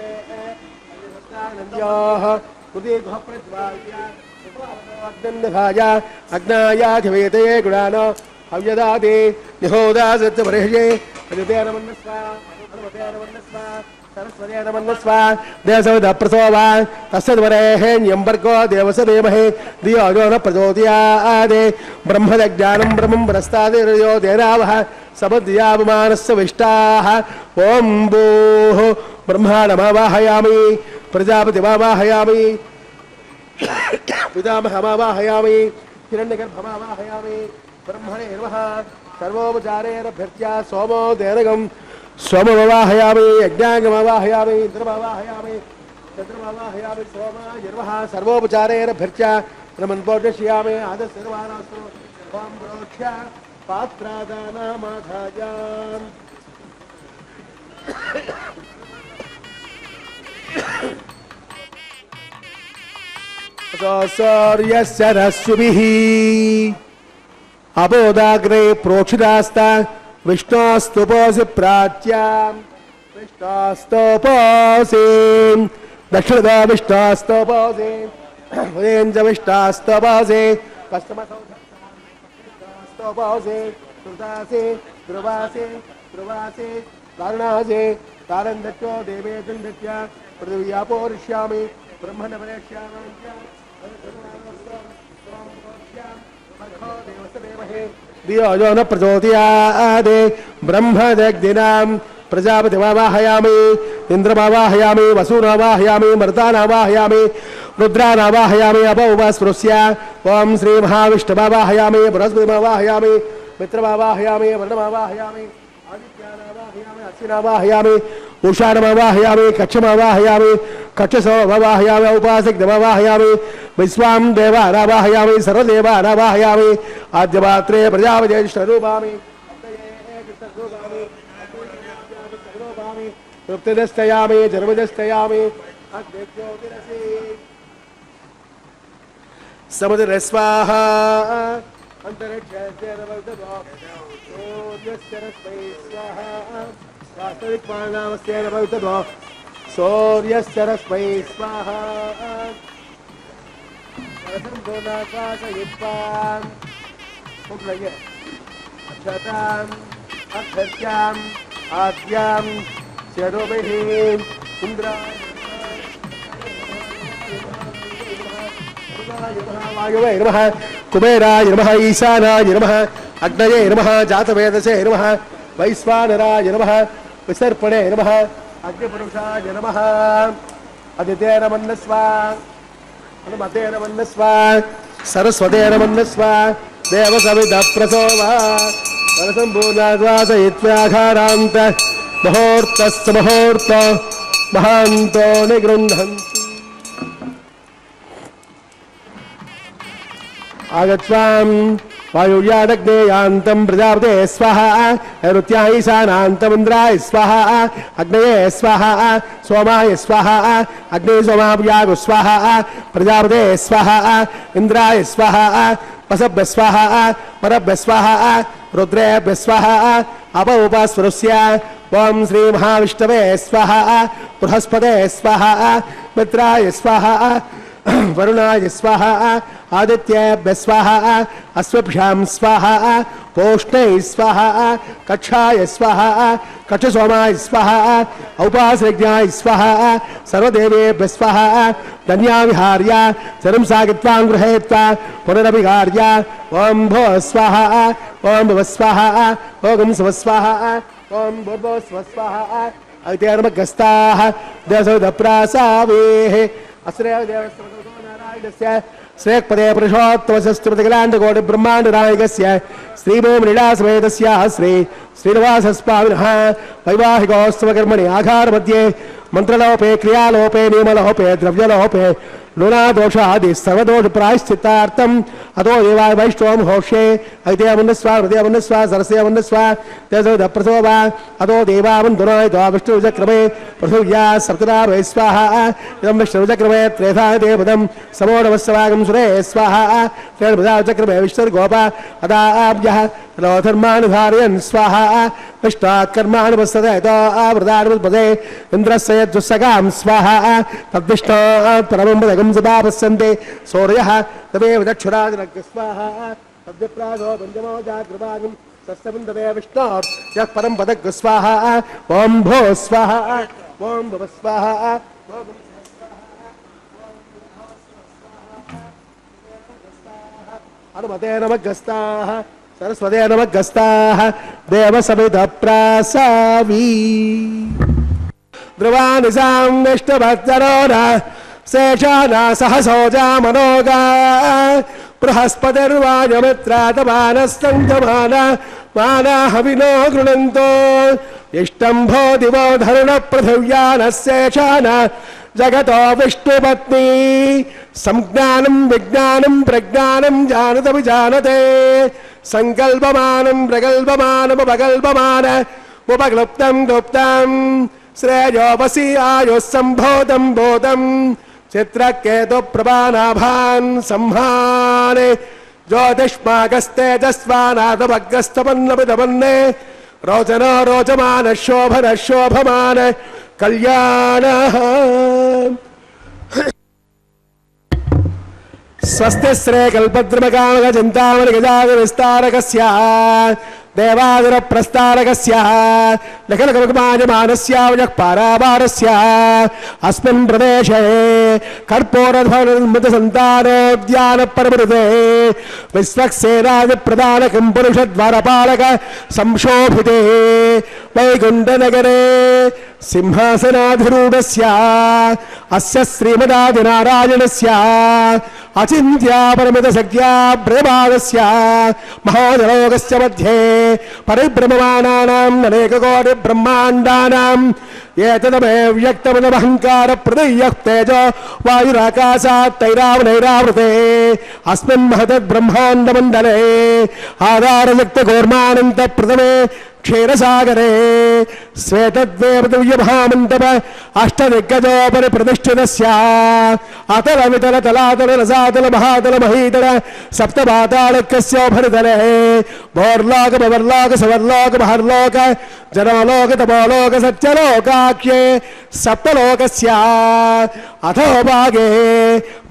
अग्नायाधिवेदये गुणानो हव्यदाते यहोदासत्यपरिहये सरस्वती नमन्नस्वा देवसविद प्रसोवा तस्सद्वरेः यम्बर्को देवस देमहे धियो यो न प्रचोदयात् ब्रह्मज्ञानं ब्रह्मं पुरस्तादिर्यो देरावः सपद्यापमानस्य विष्टाः ॐ भूः ब्रह्माणमावाहयामि प्रजापतिमावाहयामि पितामहमावाहयामि हिरण्यगर्भमावाहयामि ब्रह्मणे नमः सर्वोपचारेरभ्यर्च्या सोमो देनगम् सोममवाहयामि यज्ञांगमवाहयामि इंद्रमवाहयामि चंद्रमवाहयामि सोमायर्वः सर्वोपचारेरभ्यर्च्या नमन्पोषयामि आदर्शर्वाणास्तु ओम प्रोक्ष्य पात्रादानामाधायाम् सूर्यस्य रश्मिभिः अबोधाग्रे प्रोक्षितास्ता विष्णुस्तुपोसि प्राच्यां विष्णुस्तुपोसि दक्षिणदा विष्णुस्तुपोसि उदयञ्च विष्णुस्तुपोसि पश्चिमस्तुपोसि श्रुतासि ध्रुवासि ध्रुवासि तारणासि तारन्दच्चो देवेदन्दच्च पृथिव्यापोरिष्यामि ब्रह्मण परेष्यामि धियो यो न प्रचोदयात् ब्रह्मदग्निनां प्रजापतिमावाहयामि इन्द्रमावाहयामि वसूनावाहयामि मर्तानावाहयामि रुद्रानावाहयामि अपौपस्पृश्य ॐ श्रीमहाविष्णुमावाहयामि बृहस्पतिमावाहयामि मित्रमावाहयामि वर्णमावाहयामि आदित्यानावाहयामि अश्विनावाहयामि उषाणमावाहयामि कक्षमावाहयामि कक्षसोममावाहयामि उपासक्तमावाहयामि विश्वां देवानावाहयामि सर्वदेवानावाहयामि आद्यपात्रे प्रजापतिष्ठरूपामि तृप्तिदस्तयामि जन्मदस्तयामि समुद्रस्वाहा अंतरिक्षस्य वास्तविकमानवस्य नमो सूर्यस्य रश्मै स्वाहा संपूर्णाकाशयुक्ताम् उग्रये अक्षताम् अक्षर्याम् आद्याम् चरुभिः इन्द्राय वायुवे नमः कुबेराय नमः ईशानाय नमः अग्नये नमः जातवेदसे नमः वैश्वानराय नमः विसर्पणे नमः अग्निपुरुषाय नमः अदिते नमन्नस्वा हनुमते नमन्नस्वा सरस्वते नमन्नस्वा देवसविदप्रसोवा परसम्पूर्णाद्वासयित्व्याघारान्त मुहूर्तस्य मुहूर्त महान्तो निगृह्णन्ति आगत्वां वायुव्यादग्नेयान्तं प्रजापते स्वाहा नैऋत्याईशानान्तमिन्द्राय स्वाहा अग्नये स्वाहा सोमाय स्वाहा अग्ने सोमाभ्यागु स्वाहा प्रजापते स्वाहा इन्द्राय स्वाहा वसभ्य स्वाहा परभ्य स्वाहा रुद्रेभ्य स्वाहा अपउपास्वरस्य ओं श्री महाविष्णवे स्वाहा बृहस्पते स्वाहा मित्राय स्वाहा वरुणाय स्वाहा आदित्येभ्य स्वाहा अश्वभ्यां स्वाहा पोष्णै स्वाहा कक्षाय स्वाहा कक्षसोमाय स्वाहा औपासज्ञाय स्वाहा सर्वदेवेभ्य स्वाहा धन्याविहार्य चरं सागित्वां गृहीत्वा पुनरभिहार्य ओं भो स्वाहा ओं भव स्वाहा ओं स्व स्वाहा ओं भूर्भो स्व स्वाहा ऐतेर्मगस्ताः दशदप्रासावेः श्रेयपदे पुरुषोत्तमस्तुतिकलाण्डकोटि ब्रह्माण्ड नायकस्य श्रीभूमिलीलासमेतस्य श्री श्रीनिवासस्वामिनः वैवाहिकोत्सवकर्मणि आघार मध्ये मंत्रलोपे क्रियालोपे नियमलोपे द्रव्यलोपे लूनादोषादि सर्वदोष प्रायश्चित्तार्थम अतो देवाय वैष्णवं होष्ये ऐते मुन्नस्वा हृदय मुन्नस्वा सरस्य मुन्नस्वा तेजोदप्रसोवा अतो देवावन्दनाय द्वा विष्णुविजक्रमे पृथिव्या सप्तदा वै स्वाहा इदं विष्णुविजक्रमे त्रेधा देवदं समोढवस्वागं सुरे स्वाहा त्रेणविजक्रमे विष्णुर्गोपा अदाभ्यः लोधर्मान् धारयन् स्वाहा विष्टात्कर्मानुपस्तते आवृतानुपदे इन्द्रस्य यज्जुस्सगां स्वाहा तद्विष्णात् परमं पदगं सदा पश्यन्ते सूर्यः तदेव दक्षुराजनग् स्वाहा तद्विप्रागो पञ्चमो जागृभागं सस्तमिन्दवे विष्णोत् यः परं पदग् स्वाहा ॐ भो स्वाहा ॐ भव स्वाहा हनुमते नमः सरस्वते नमः देवसमिधप्रासावी ध्रुवानिसां विष्णुभक्तरोना शेषाना सहसोजा मनोगा बृहस्पतिर्वायुमित्रातमानस्तञ्जमाना माना हविनो गृणन्तो इष्टं भो दिवो धरुणपृथिव्यानः शेषाना जगतो विष्णुपत्नी संज्ञानं विज्ञानं प्रज्ञानं जानतविजानते संकल्पमानं प्रकल्पमानमुपकल्पमान उपक्लुप्तं गुप्तं श्रेयोपसी आयुः सम्भोतं बोधं चित्रकेतु प्रभानाभान् संहाने ज्योतिष्मागस्तेजस्वानादभग्रस्तपन्नपितपन्ने रोचनो रोचमान शोभन शोभमान कल्याणः स्वस्ति श्रे कल्पद्रुमकामक चिंतामणि गजाद विस्तारकस्य देवादर प्रस्तारकस्य लखलकमानस्य पारावारस्य अस्मिन् प्रदेशे कर्पूरध्वनिर्मित संतानोद्यान परमृते विश्वक्सेनादि प्रदानकं पुरुषद्वारपालक संशोभिते वैकुण्ठनगरे सिंहासनाधिरूढस्य अस्य श्रीमदादिनारायणस्य अचिन्त्या परमित सख्या ब्रह्मादस्य महाजलोकस्य मध्ये परिभ्रममानानाम् अनेककोटि ब्रह्माण्डानाम् एतदमे व्यक्तमदमहङ्कार प्रदय्यः तेजो वायुराकाशात् तैरावनैरावृते अस्मिन् महतद् ब्रह्माण्डमण्डले आधारयुक्तघोर्मानन्त प्रथमे क्षीरसागरे श्वेतद्वेवदिव्यमहामण्डप अष्टदिग्गजोपरि प्रतिष्ठितस्य अतल वितल तलातल रसातल महातल महीतल सप्तपातालकस्योपरितले भोर्लोक भवर्लोक सवर्लोक महर्लोक जनोलोक तपोलोक सत्यलोकाख्ये सप्तलोकस्य अथोभागे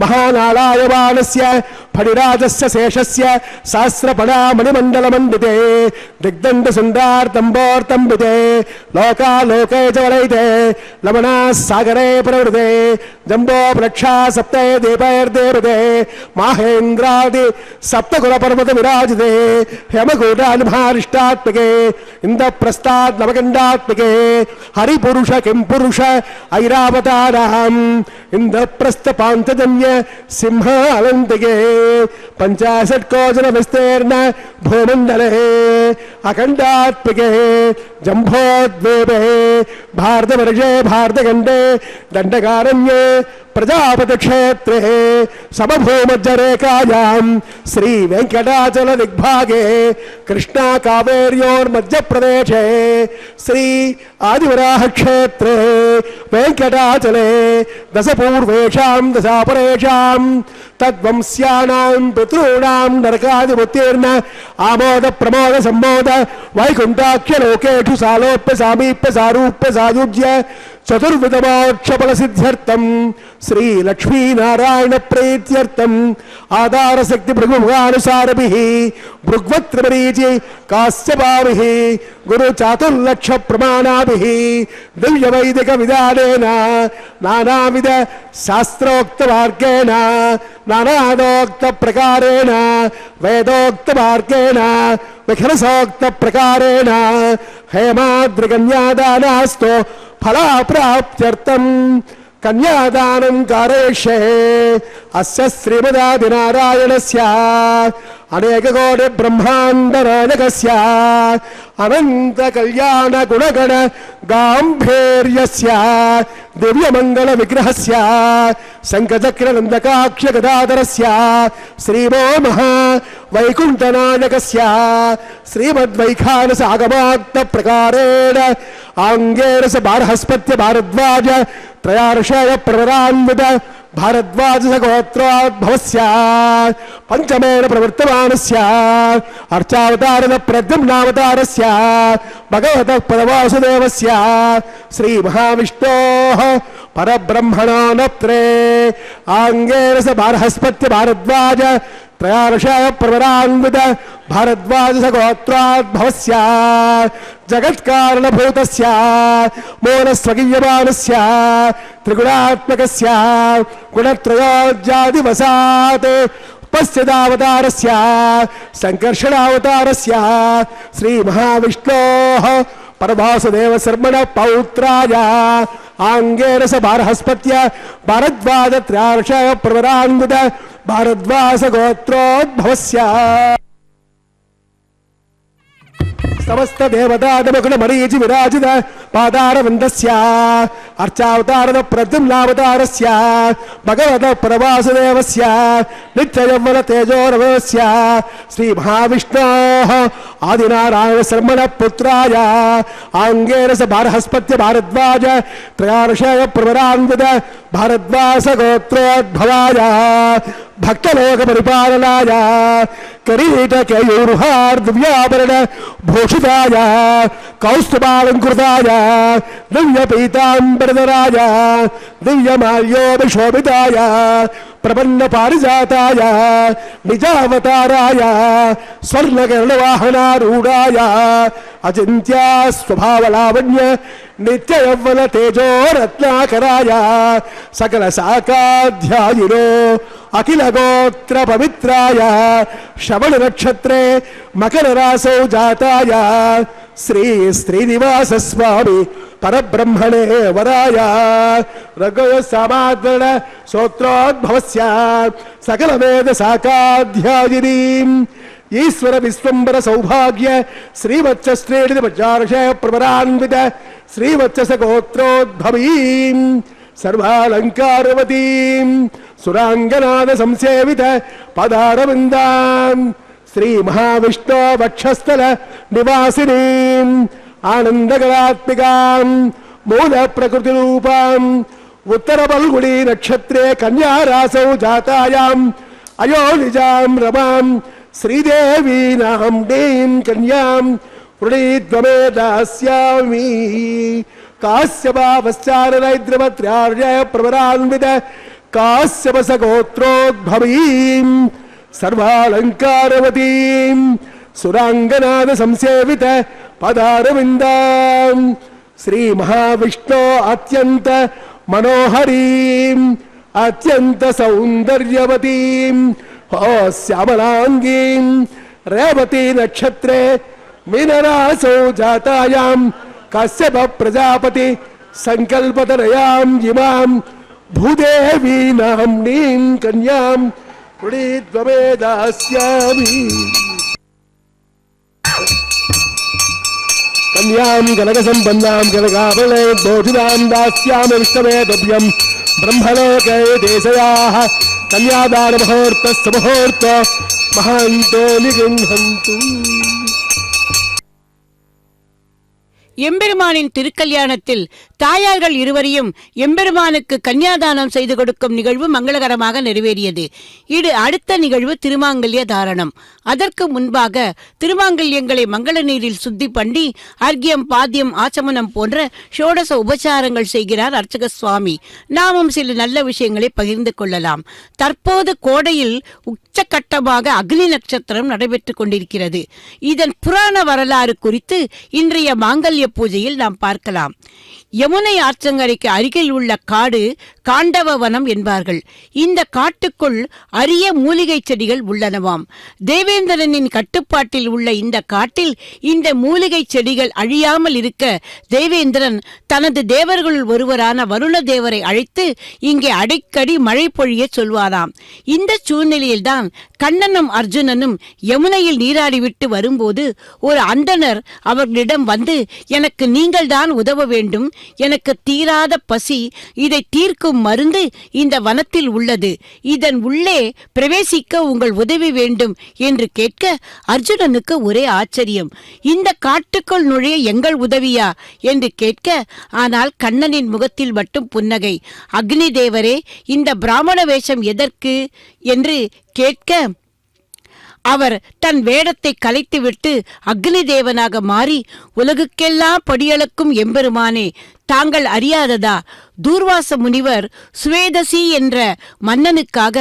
महानालायमानस्य फणिराजस्य शेषस्य सहस्रपणा मणिमण्डलमण्डिते दिग्दण्डसुण्डा క్షీరార్తంబోర్తం విదే లోకాలోకే చ వలైతే లవణా సాగరే ప్రవృతే జంబో వృక్షా సప్తే దీపైర్దేవతే మాహేంద్రాది సప్తకుల పర్వత విరాజితే హేమకూటానిభారిష్టాత్మకే ఇంద్రప్రస్థాత్ నవకండాత్మకే హరిపురుష కిం పురుష ఐరావతారాం ఇంద్రప్రస్థ పాంచజన్య సింహ అలంతికే పంచాశత్కోజన విస్తీర్ణ భూమండలే అఖండాత్మకే జంభోద్వేపే భారతవర్షే భారతఖండే దండకారణ్యే ప్రజాపతి క్షేత్రే సమభూమధ్యరేఖాయాం శ్రీ వెంకటాచల దిగ్భాగే కృష్ణా కావేర్యోర్మధ్యప్రదేశే శ్రీ ఆదివరాహ క్షేత్రే వెంకటాచలే దశపూర్వేషాం దశాపరేషాం తద్వంశ్యానాం పితॄణాం నరకాదిముత్తీర్ణ ఆమోద ప్రమోద సంమోద వైకుంఠాఖ్య లోకేషు సాలోప్య సామీప్య సారూప్య సాయుజ్య చతుర్విధమోక్షఫల సిద్ధ్యర్థం శ్రీ లక్ష్మీనారాయణ ప్రీత్యర్థం ఆధార శక్తి భృగుముఖానుసారభిః భృగ్వత్రిమరీచి కాశ్యపాభిః గురు చాతుర్లక్ష ప్రమాణాభిః దివ్య వైదిక విధానేన నానావిధ శాస్త్రోక్త మార్గేణ నానాదోక్త ప్రకారేణ వేదోక్త మార్గేణ విఖరసోక్త ప్రకారేణ హేమాద్రికన్యాదానాస్తో ఫలాప్రాప్త్యర్థం కన్యాదానం కారయిష్యే అస్య శ్రీమదాదినారాయణస్య అనేకకోటి బ్రహ్మాండ నాయకస్య అనంత కళ్యాణ గుణగణ గాంభీర్యస్య దివ్యమంగళ విగ్రహస్య శంఖచక్ర నందకాక్ష గదాధరస్య శ్రీమో మహా వైకుంఠనాయకస్య శ్రీమద్వైఖానస ఆగమాత్మ ప్రకారేణ ఆంగేరస బారహస్పత్య భారద్వాజ త్రయార్షయ ప్రవరాన్విత భారద్వాజ గోత్రోద్భవస్య పంచమేన ప్రవర్తమానస్య అర్చావతారణ ప్రద్యుమ్నావతారస్య భగవత పరవాసుదేవస్య శ్రీ మహావిష్ణోః పరబ్రహ్మణో నత్రే ఆంగేరస బారహస్పత్య భారద్వాజ త్రయార్షయ ప్రవరాన్విత భారద్వాజ గోత్రోద్భవస్య జగత్కారణభూతస్య మూలస్వగీయమానస్య త్రిగుణాత్మకస్య గుణత్రయోజ్యాదివసాత్ ఉపస్థితావతారస్య సంకర్షణావతారస్య శ్రీ మహావిష్ణోః పరవాసుదేవ శర్మణ పౌత్రాయ ఆంగేరస బారహస్పత్య భారద్వాజ త్రయార్షయ ప్రవరాన్విత భారద్వాజ గోత్రోద్భవస్య సమస్త దేవతాదమకుల మరీచి విరాజిత పాదారవిందస్య అర్చావతారద ప్రద్యుమ్నావతారస్య భగవత పరవాసుదేవస్య నిత్యయవ్వన తేజోరవస్య శ్రీ మహావిష్ణోః ఆదినారాయణ శర్మణ పుత్రాయ ఆంగేరస బారహస్పత్య భారద్వాజ త్రయార్షయ ప్రవరాన్విత భారద్వాజ గోత్రోద్భవాయ భక్తలోక పరిపాలనాయ కిరీట కేయూరుహార్ దివ్యాభరణ భూషితాయ కౌస్తుభాలంకృతాయ దివ్య పీతాంబరధరాయ దివ్యమాల్యోభిశోభితాయ ప్రపన్న పారిజాతాయ నిజావతారాయ స్వర్ణగరుడవాహనారూఢాయ అచింత్య స్వభావలావణ్య నిత్యయవ్వన తేజో రత్నాకరాయ సకల శాకాధ్యాయినో అఖిల గోత్ర పవిత్రాయ శ్రవణ నక్షత్రే మకర రాసౌ జాతాయ శ్రీ శ్రీనివాస స్వామి పరబ్రహ్మణే వరాయ రఘుయ సమాద్రణ స్తోత్రోద్భవస్య సకల వేద శాకాధ్యాయిని ఈశ్వర విశ్వంబర సౌభాగ్య శ్రీవత్స శ్రేణి పచార్షయ ప్రవరాన్విత శ్రీవత్స గోత్రోద్భవీం సర్వాలంకారవతీం సురాంగనాద సంసేవిత పదారవిందాం శ్రీ మహావిష్ణు వక్షస్థల నివాసినీం ఆనందగళాత్మికాం మూల ప్రకృతి రూపాం ఉత్తర పల్గుడి నక్షత్రే కన్యారాసౌ జాతాయాం అయోనిజాం రమాం శ్రీదేవీనాం డీం కన్యాం వృణీద్వమే దాస్యామి కాశ్యపావశ్చారనైద్రవత్ర్యార్య ప్రవరాన్విత కాశ్యపస గోత్రోద్భవీం సర్వాలంకారవతీం సురాంగనాద సంసేవిత పదారవిందాం శ్రీ మహావిష్ణో అత్యంత మనోహరీం అత్యంత సౌందర్యవతీం శ్యామలాంగీం రేవతి నక్షత్రే మీనరాశౌ జాతాయాం కశ్యప ప్రజాపతి సంకల్పతనయాం ఇమాం భూదేవీ నామ్నీం కన్యాం పుణీత్వమే దాస్యామి. కన్యాం గణక సంపన్నాం గణకాబలే భోజనాం దాస్యామి విష్ణవే తుభ్యం బ్రహ్మలోకే దేశయాః కన్యాదాన ముహూర్తస్సు ముహూర్త మహాంతో నిగృహంతు. எம்பெருமானின் திருக்கல்யாணத்தில் தாயார்கள் இருவரையும் எம்பெருமானுக்கு கன்னியாதானம் செய்து கொடுக்கும் நிகழ்வு மங்களகரமாக நிறைவேறியது. இது அடுத்த நிகழ்வு திருமாங்கல்ய தாரணம். அதற்கு முன்பாக திருமாங்கல்யங்களை மங்கள நீரில் சுத்தி பண்ணி அர்க்கியம் பாத்தியம் ஆச்சமனம் போன்ற ஷோடச உபச்சாரங்கள் செய்கிறார் அர்ச்சக சுவாமி. நாமும் சில நல்ல விஷயங்களை பகிர்ந்து கொள்ளலாம். தற்போது கோடையில் உச்சகட்டமாக அக்னி நட்சத்திரம் நடைபெற்றுக் கொண்டிருக்கிறது. இதன் புராண வரலாறு குறித்து இன்றைய மாங்கல்ய பூஜையில் நாம் பார்க்கலாம். யமுனை ஆற்றங்கரைக்கு அருகில் உள்ள காடு காண்டவ வனம் என்பார்கள். இந்த காட்டுக்குள் அரிய மூலிகை செடிகள் உள்ளனவாம். தேவேந்திரனின் கட்டுப்பாட்டில் உள்ள இந்த காட்டில் இந்த மூலிகை செடிகள் அழியாமல் இருக்க தேவேந்திரன் தனது தேவர்களுள் ஒருவரான வருண தேவரை அழைத்து இங்கே அடிக்கடி மழை பொழிய சொல்வாராம். இந்த சூழ்நிலையில்தான் கண்ணனும் அர்ஜுனனும் யமுனையில் நீராடிவிட்டு வரும்போது ஒரு அந்தணர் அவர்களிடம் வந்து, எனக்கு நீங்கள் தான் உதவ வேண்டும், எனக்கு தீராத பசி, இதை தீர்க்கும் மருந்து இந்த வனத்தில் உள்ளது, இதன் உள்ளே பிரவேசிக்க உங்கள் உதவி வேண்டும் என்று கேட்க அர்ஜுனனுக்கு ஒரே ஆச்சரியம். இந்த காட்டுக்குள் நுழைய எங்கள் உதவியா என்று கேட்க, ஆனால் கண்ணனின் முகத்தில் மட்டும் புன்னகை. அக்னி தேவரே, இந்த பிராமண வேஷம் எதற்கு என்று கேட்க அவர் தன் வேடத்தை கலைத்துவிட்டு அக்னி தேவனாக மாறி, உலகுக்கெல்லாம் படியளக்கும் எம்பெருமானே, தாங்கள் அறியாததா, தூர்வாச முனிவர் சுவேதசி என்ற மன்னனுக்காக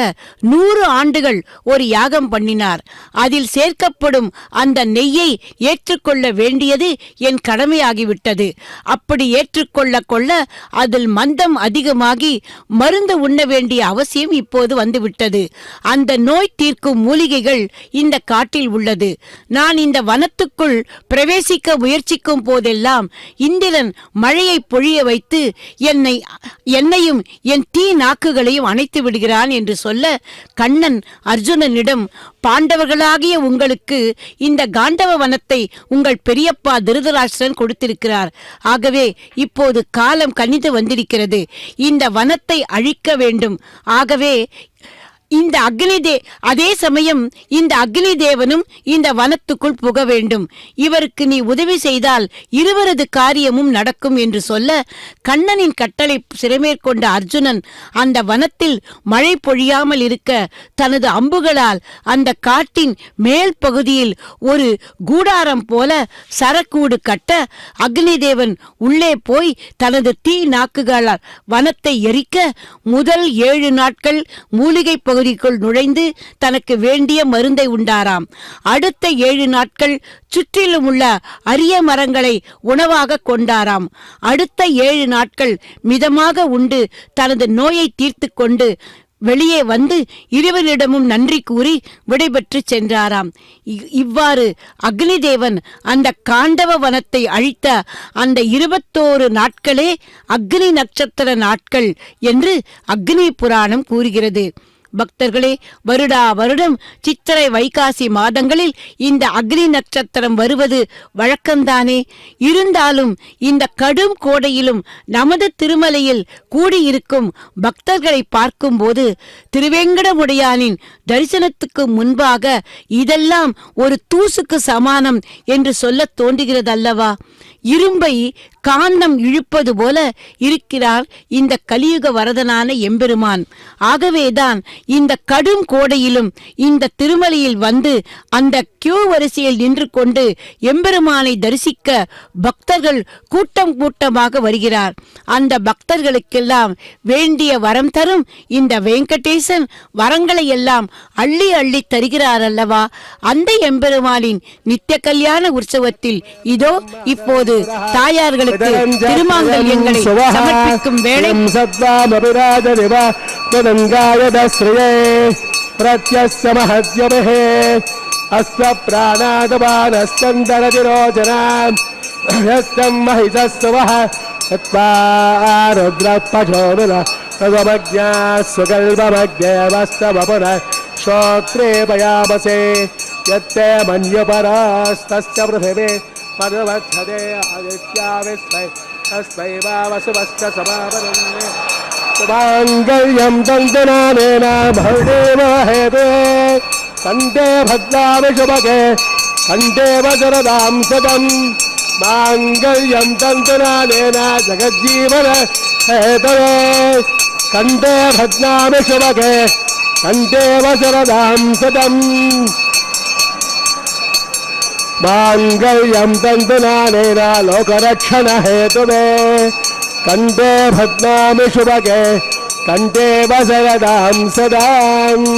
100 ஆண்டுகள் ஒரு யாகம் பண்ணினார். அதில் சேர்க்கப்படும் அந்த நெய்யை ஏற்றுக்கொள்ள வேண்டியது என் கடமையாகிவிட்டது. அப்படி ஏற்றுக்கொள்ள கொள்ள அதில் மந்தம் அதிகமாகி மருந்து உண்ண வேண்டிய அவசியம் இப்போது வந்துவிட்டது. அந்த நோய் தீர்க்கும் மூலிகைகள் இந்த காட்டில் உள்ளது. நான் இந்த வனத்துக்குள் பிரவேசிக்க முயற்சிக்கும் போதெல்லாம் இந்திரன் மழையை பொழிய வைத்து என்னையும் என் தீ நாக்குகளையும் அணைத்து விடுகிறான் என்று சொல்ல, கண்ணன் அர்ஜுனனிடம், பாண்டவர்களாகிய உங்களுக்கு இந்த காண்டவ வனத்தை உங்கள் பெரியப்பா திருதராஷ்டிரன் கொடுத்திருக்கிறார். ஆகவே இப்போது காலம் கனிந்து வந்திருக்கிறது. இந்த வனத்தை அழிக்க வேண்டும். ஆகவே இந்த அதே சமயம் இந்த அக்னி தேவனும் இந்த வனத்துக்குள் புக வேண்டும். இவருக்கு நீ உதவி செய்தால் இருவரது காரியமும் நடக்கும் என்று சொல்ல, கண்ணனின் கட்டளை சிறைமேற்கொண்ட அர்ஜுனன் அந்த வனத்தில் மழை பொழியாமல் இருக்க தனது அம்புகளால் அந்த காட்டின் மேல் பகுதியில் ஒரு கூடாரம் போல சரக்கூடு கட்ட, அக்னி தேவன் உள்ளே போய் தனது தீ நாக்குகளால் வனத்தை எரிக்க, முதல் 7 நாட்கள் மூலிகை பகுதிக்குள் நுழைந்து தனக்கு வேண்டிய மருந்தை உண்டாராம். அடுத்த 7 நாட்கள் சுற்றிலும் உள்ள அரிய மரங்களை உணவாக கொண்டாராம். அடுத்த 7 நாட்கள் மிதமாக உண்டு தனது நோயை தீர்த்து கொண்டு வெளியே வந்து இருவரிடமும் நன்றி கூறி விடைபெற்று சென்றாராம். இவ்வாறு அக்னி தேவன் அந்த காண்டவ வனத்தை அழித்த அந்த 21 நாட்களே அக்னி நட்சத்திர நாட்கள் என்று அக்னி புராணம் கூறுகிறது. பக்தர்களே, வருடா வருடம் சித்திரை வைகாசி மாதங்களில் இந்த அக்னி நட்சத்திரம் வருவது வழக்கம்தானே. இருந்தாலும் இந்த கடும் கோடையிலும் நமது திருமலையில் கூடியிருக்கும் பக்தர்களை பார்க்கும்போது திருவேங்கடமுடையானின் தரிசனத்துக்கு முன்பாக இதெல்லாம் ஒரு தூசுக்கு சமானம் என்று சொல்ல தோன்றுகிறதல்லவா? இரும்பை காந்தம் இழுப்பது போல இருக்கிறார் இந்த கலியுக வரதனான எம்பெருமான். ஆகவேதான் இந்த கடும் கோடையிலும் இந்த திருமலையில் வந்து அந்த கியூ வரிசையில் நின்று கொண்டு எம்பெருமானை தரிசிக்க பக்தர்கள் கூட்டம் கூட்டமாக வருகிறார். அந்த பக்தர்களுக்கெல்லாம் வேண்டிய வரம் தரும் இந்த வெங்கடேசன் வரங்களை எல்லாம் அள்ளி அள்ளி தருகிறார் அல்லவா. அந்த எம்பெருமானின் நித்திய கல்யாண உற்சவத்தில் இதோ இப்போது தாயார்களுக்கு திருமாங்கல்யங்களை சமர்ப்பிக்கும் வேளை. அஸ்வ பிராணாதபானஸ்கந்தரதிரோஜனாம் யஸ்தம் மஹிதஸ்வஹ தத்வாருத்ரப்பஜோனுர தத்வமஜ்ஞாஸ்வகல்பமஜ்ஞேவஸ்தவபுர ஷோத்ரே பயாமசே யத்தே மன்யபராஸ்தஸ்ய பிருத்திவே பர்வத்ஸதே ஆதித்யா விஸ்வை தஸ்மை வாவசுவஸ்ய சமாபரன்னே சுமாங்கல்யம் தந்தனானேன பவதேவஹேதே கண்டே பத்மாவிஷுபகே கண்டே வசரதாம் சதம் மாங்கல்யம் தந்தனானேன ஜகஜ்ஜீவன ஹேதவே கண்டே பத்மாவிஷுபகே கண்டே வசரதாம் சதம் மாங்கல்யம் தந்தனானேன லோகரக்ஷண ஹேதுவே கண்டே பத்மாவிஷுபகே கண்டே வசரதாம் சதாம்.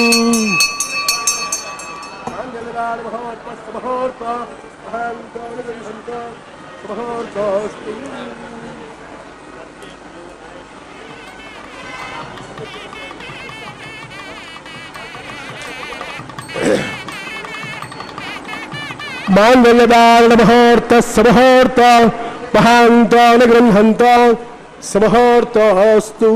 మాంగళ్యదారణ ముహూర్త సమహూర్త మహాంతాన గృహంత సమహూర్తోస్తు.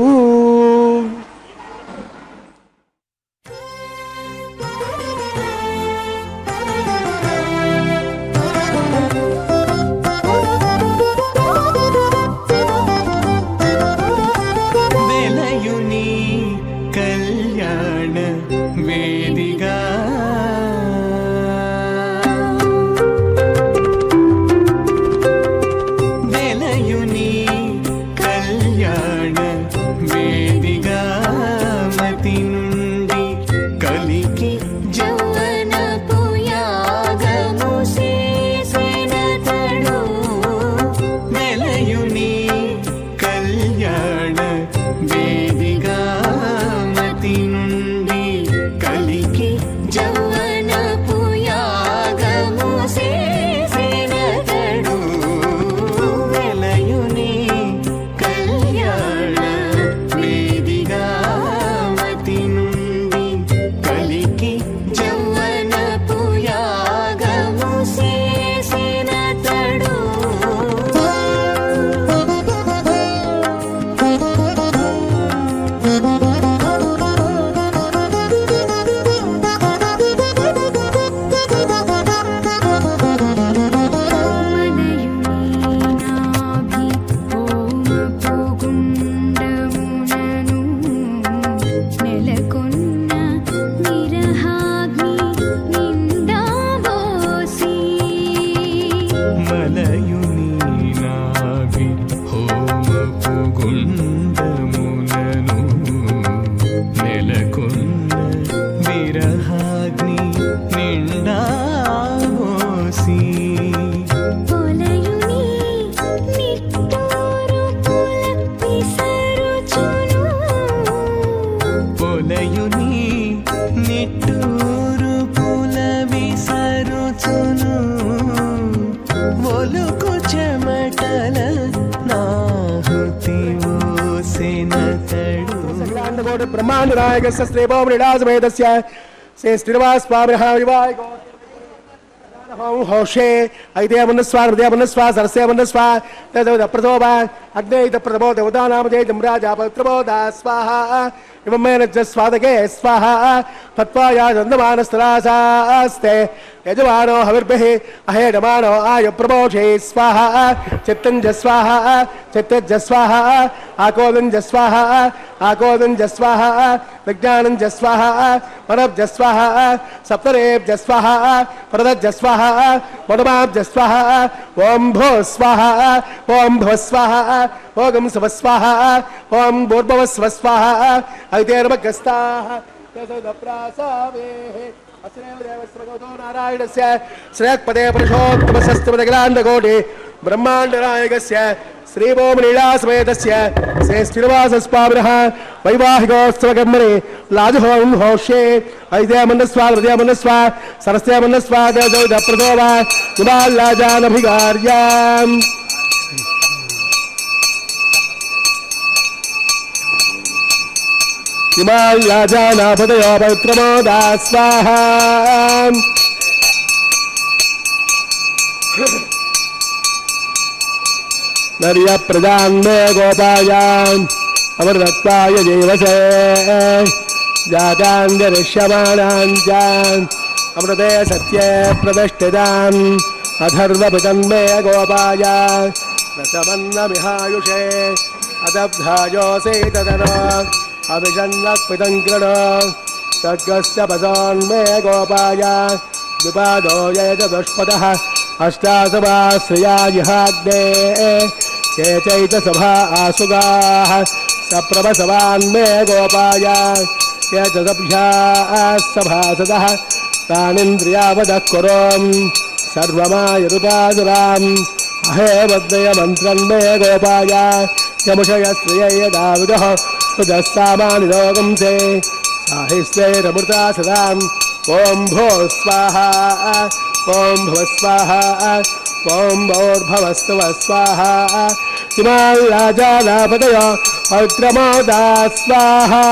ब्रह्मांड नायक श्रेभो मृणाजमेदस्य श्री श्रीनिवास स्वामिनः विवाह हौषे ऐदे मनस्वा हृदय मनस्वा सरस्य मनस्वा तद प्रथोबा अग्ने प्रथमो देवतानामधे जमराजा पत्रबोधा स्वाहा इमं मेन स्वादके स्वाहा तत्वाया चंदमानस्तरासास्ते यजमानो हविर्भिः अहेडमानो आय प्रमोषे स्वाहा चित्तञ्ज स्वाहा चित्तज स्वाहा आकोदञ्ज स्वाहा आकोदञ्ज स्वाहा विज्ञानञ्ज स्वाहा परब्ज स्वाहा सप्तरेब्ज स्वाहा प्रदज्ज स्वाहा वडमाब्ज स्वाहा ओम भो स्वाहा ओम भव स्वाहा ओम स्व स्वाहा ओम भूर्भुवः स्व स्वाहा ऐतेर्भगस्ताः नारायणस्य श्रेयःपदे पुरुषोत्तमसस्तमदखिलाण्डकोटि ब्रह्माण्डनायकस्य श्रीभूमलीलासमेतस्य श्री श्रीनिवासस्वामिनः वैवाहिकोत्सवकर्मणि लाजुहों होष्ये ऐद्यमन्नस्वा हृदयमन्नस्वा सरस्यमन्नस्वा देवप्रसोवा हिमालयाजानभिगार्याम् हिमालयाजानापदयो पवित्रमोदा स्वाहा नर्य प्रजान्मे गोपायाम् अमृतत्वाय जीवसे जातान्यरिष्यमाणाञ्चान् अमृते सत्ये प्रतिष्ठितान् अथर्वपितन्मे गोपाय रसमन्नमिहायुषे अदब्धायोऽसि तदनो अभिषन्नत्पितं कृण सर्गस्य पदान्मे गोपाय विपादो ये च दुष्पदः अष्टासभाश्रिया जिहाग्ने ये चैतसभा आसुगाः सप्रभसवान्मे गोपाय ये च सभ्याः सभासदः तानिन्द्रियावदः कुरुम् सर्वमायुरुपासुराम् अहे वद्यमन्त्रन्मे गोपाय यमुषयश्रियै यदाविदः उदस्सामानि लोकंसे साहिस्वैरमृता सदाम् ॐ भो स्वाहा ॐ भव स्वाहा ॐ भोर्भवस्व स्वाहा हिमालयाजानापदय पवित्रमोदा स्वाहा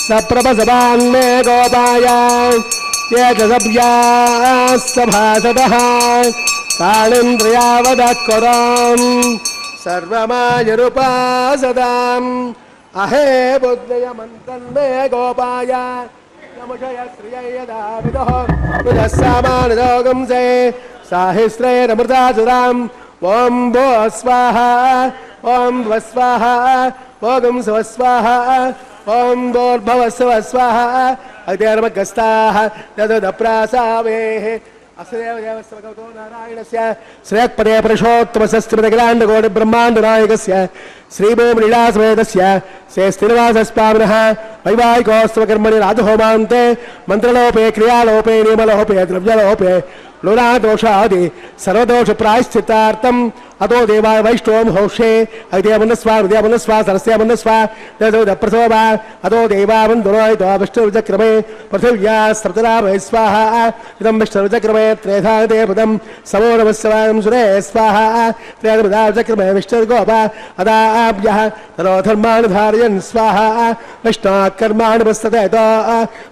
सप्रभसवान्मे गोपाय ये च सभ्याः सभासदः तानिन्द्रियावदः कुरुम् सर्वमायुरुपासदाम् अहे बुद्धयमन्त्रन्मे गोपाय नमुषय श्रियै यदाविदः उदस्सामानिलोकंसे साहिस्रैरमृतासुराम् ॐ भो स्वाहा ॐ भव स्वाहा ॐ स्व स्वाहा ॐ भोर्भवस्व स्वाहा अग्निर्मगस्ताः तदुदप्रासावेः अस्यदेव देवस्वगतो नारायणस्य श्रेयःपदे पुरुषोत्तमसस्त्रिमदखिलाण्डकोटि ब्रह्माण्डनायकस्य श्रीभूमलीलासमेतस्य श्री श्रीनिवासस्वामिनः वैवाहिकोत्सवकर्मणि राजहोमान्ते मन्त्रलोपे क्रियालोपे नियमलोपे द्रव्यलोपे लोनादोषादि सर्वदोष प्रायश्चित्तार्थम् अतो देवाय वैष्णवं होषे ऐद्यमन्नस्वा हृदयमन्नस्वा सरस्यमन्नस्वा देवप्रसोवा अतो देवावन्दुरोहितो विष्णुरुचक्रमे पृथिव्या सप्तरामहे स्वाहा इदं विष्णुरुचक्रमे त्रेधा देवदं समोरवस्वां सुरे स्वाहा त्रेधमुदाचक्रमे विष्णुर्गोपा अदाभ्यः तनोधर्माणि धारयन् स्वाहा विष्णोः कर्माणि वस्तते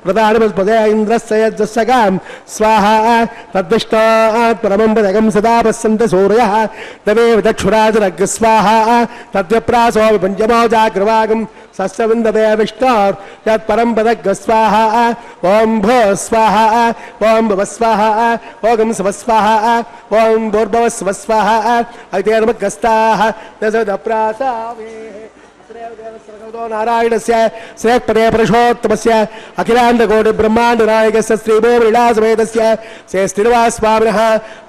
प्रधानपदे इन्द्रस्य यज्ञस्यगां स्वाहा तद्विष्णोः परमं पदकं सदा पश्यन्ति सूर्यः तदेव दक्षुराजरग् स्वाहा तद्व्यप्रासो विपञ्चमो जाग्रवागं सस्यविन्दते विष्णोर् यत्परं पदग् स्वाहा ॐ भो स्वाहा ॐ भव स्वाहा ॐ स्व स्वाहा ॐ भूर्भुवस्व स्वाहा ऐतेर्मगस्ताः दशदप्रासावेः नारायणस्य श्रेयःपदे पुरुषोत्तमस्य अखिलाण्डकोटि ब्रह्माण्डनायकस्य श्रीभूमलीलासमेतस्य श्री श्रीनिवासस्वामिनः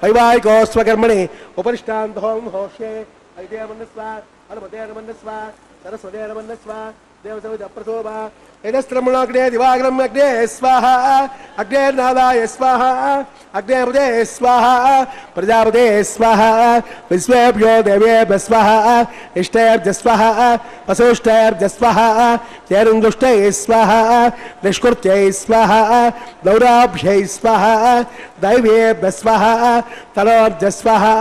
वैवाहिकोत्सवकर्मणि उपरिष्टान्तं होष्ये ऐद्यमन्नस्वा हनुमतेर्मन्नस्वा सरस्वतेर्मन्नस्वा देवसविदप्रसोवा एतस्त्रमुणाग्ने दिवाग्रम् अग्ने स्वाहा अग्नेर्नादाय स्वाहा अग्नेपदे स्वाहा प्रजापते स्वाहा विश्वेभ्यो देवेभ्यः स्वाहा इष्टेभ्यः स्वाहा वसुष्टेभ्यः स्वाहा चेरुन्दुष्टैः स्वाहा निष्कृत्यै स्वाहा गौराभ्यै स्वाहा दैवेभ्यः स्वाहा तनोभ्यः स्वाहा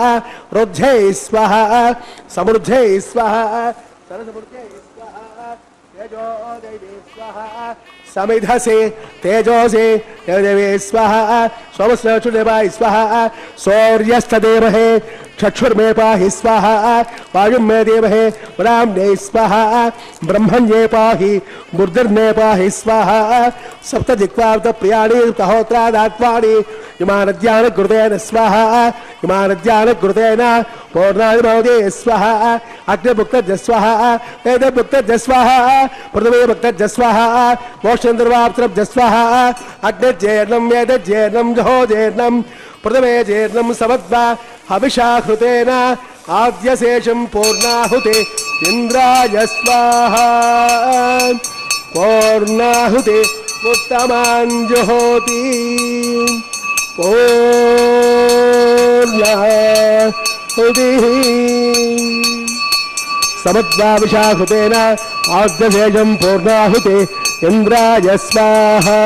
रुद्ध्यै स्वाहा समृद्ध्यै स्वाहा सरसमृद्ध्यै समिधसे तेजोसे देवे स्वाहा सोमस्वचुदेवाय स्वाहा सौर्यस्तदेवहे चक्षुर्मे पाहि स्वाहा वायुं मे देवहे ब्राह्मणे स्वाहा ब्रह्मण्ये पाहि बुद्धिर्मे पाहि स्वाहा सप्तदिक्पार्थप्रियाणि तहोत्रादात्वानि इमानज्ञानकृतेन स्वाहा इमानज्ञानकृतेन पूर्णादिमोदे स्वाहा अग्निभुक्तज स्वाहा वेदभुक्तज स्वाहा पृथिवीभुक्तज स्वाहा मोक्षेन्द्रवाप्तरब्ज स्वाहा अग्निज्येर्णं वेदज्येर्णं जहोजेर्णं पृथिवेजेर्णं समद्वा हविषा कृतेन आद्यशेषं पूर्णाहुति इन्द्राय स्वाहा पूर्णाहुति उत्तमाञ्जुहोति पूर्णाहुतिः समद्वाविशाहुतेन आद्यशेषं पूर्णाहुति इन्द्राय स्वाहा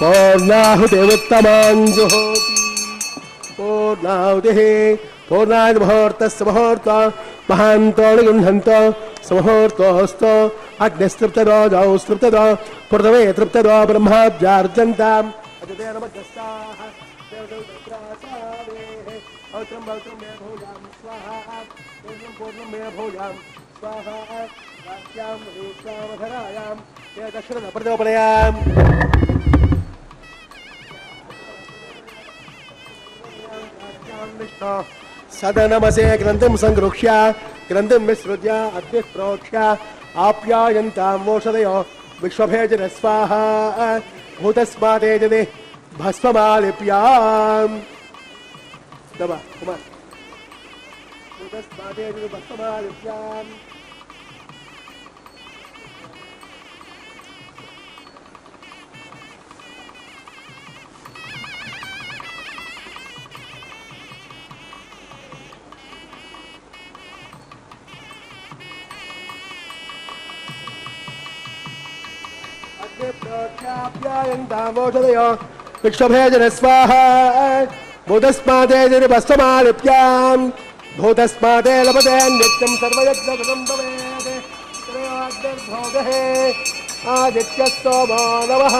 पूर्णाहुति उत्तमाञ्जुहोति पूर्णाहुतिः पूर्णाय मुहूर्तस्य मुहूर्त महान्तो निगृह्णन्तो सुमुहूर्तोऽस्तु अग्निस्तृप्तदो जौस्तृप्तदो पृथवे तृप्तदो ब्रह्माद्यार्जन्ताम् अजते नमस्ताः पवित्रं पवित्रं मे भूयां स्वाहा पूर्णं पूर्णं मे भूयां स्वाहा वाक्यां वीक्षामधरायां ते दक्षिणप्रचोपनयाम् सदनमसे ग्रन्थं संगृह्य ग्रन्थं विसृज्य अद्य प्रोक्ष्य आप्यायन्तां वोषधयो विश्वभेजन स्वाहा भूतस्मादेजने भस्ममालिप्याम् दबा कुमार भूतस्मादेजने भस्ममालिप्याम् प्रोक्ष्याप्यायन्तामोषधयो विश्वभेजन स्वाहा भूतस्मादेजने भस्ममालिप्याम् भूतस्मादे लभते नित्यं सर्वयज्ञकृतं भवेत् त्रयोऽग्निर्भोगः आदित्यस्तोमो नमः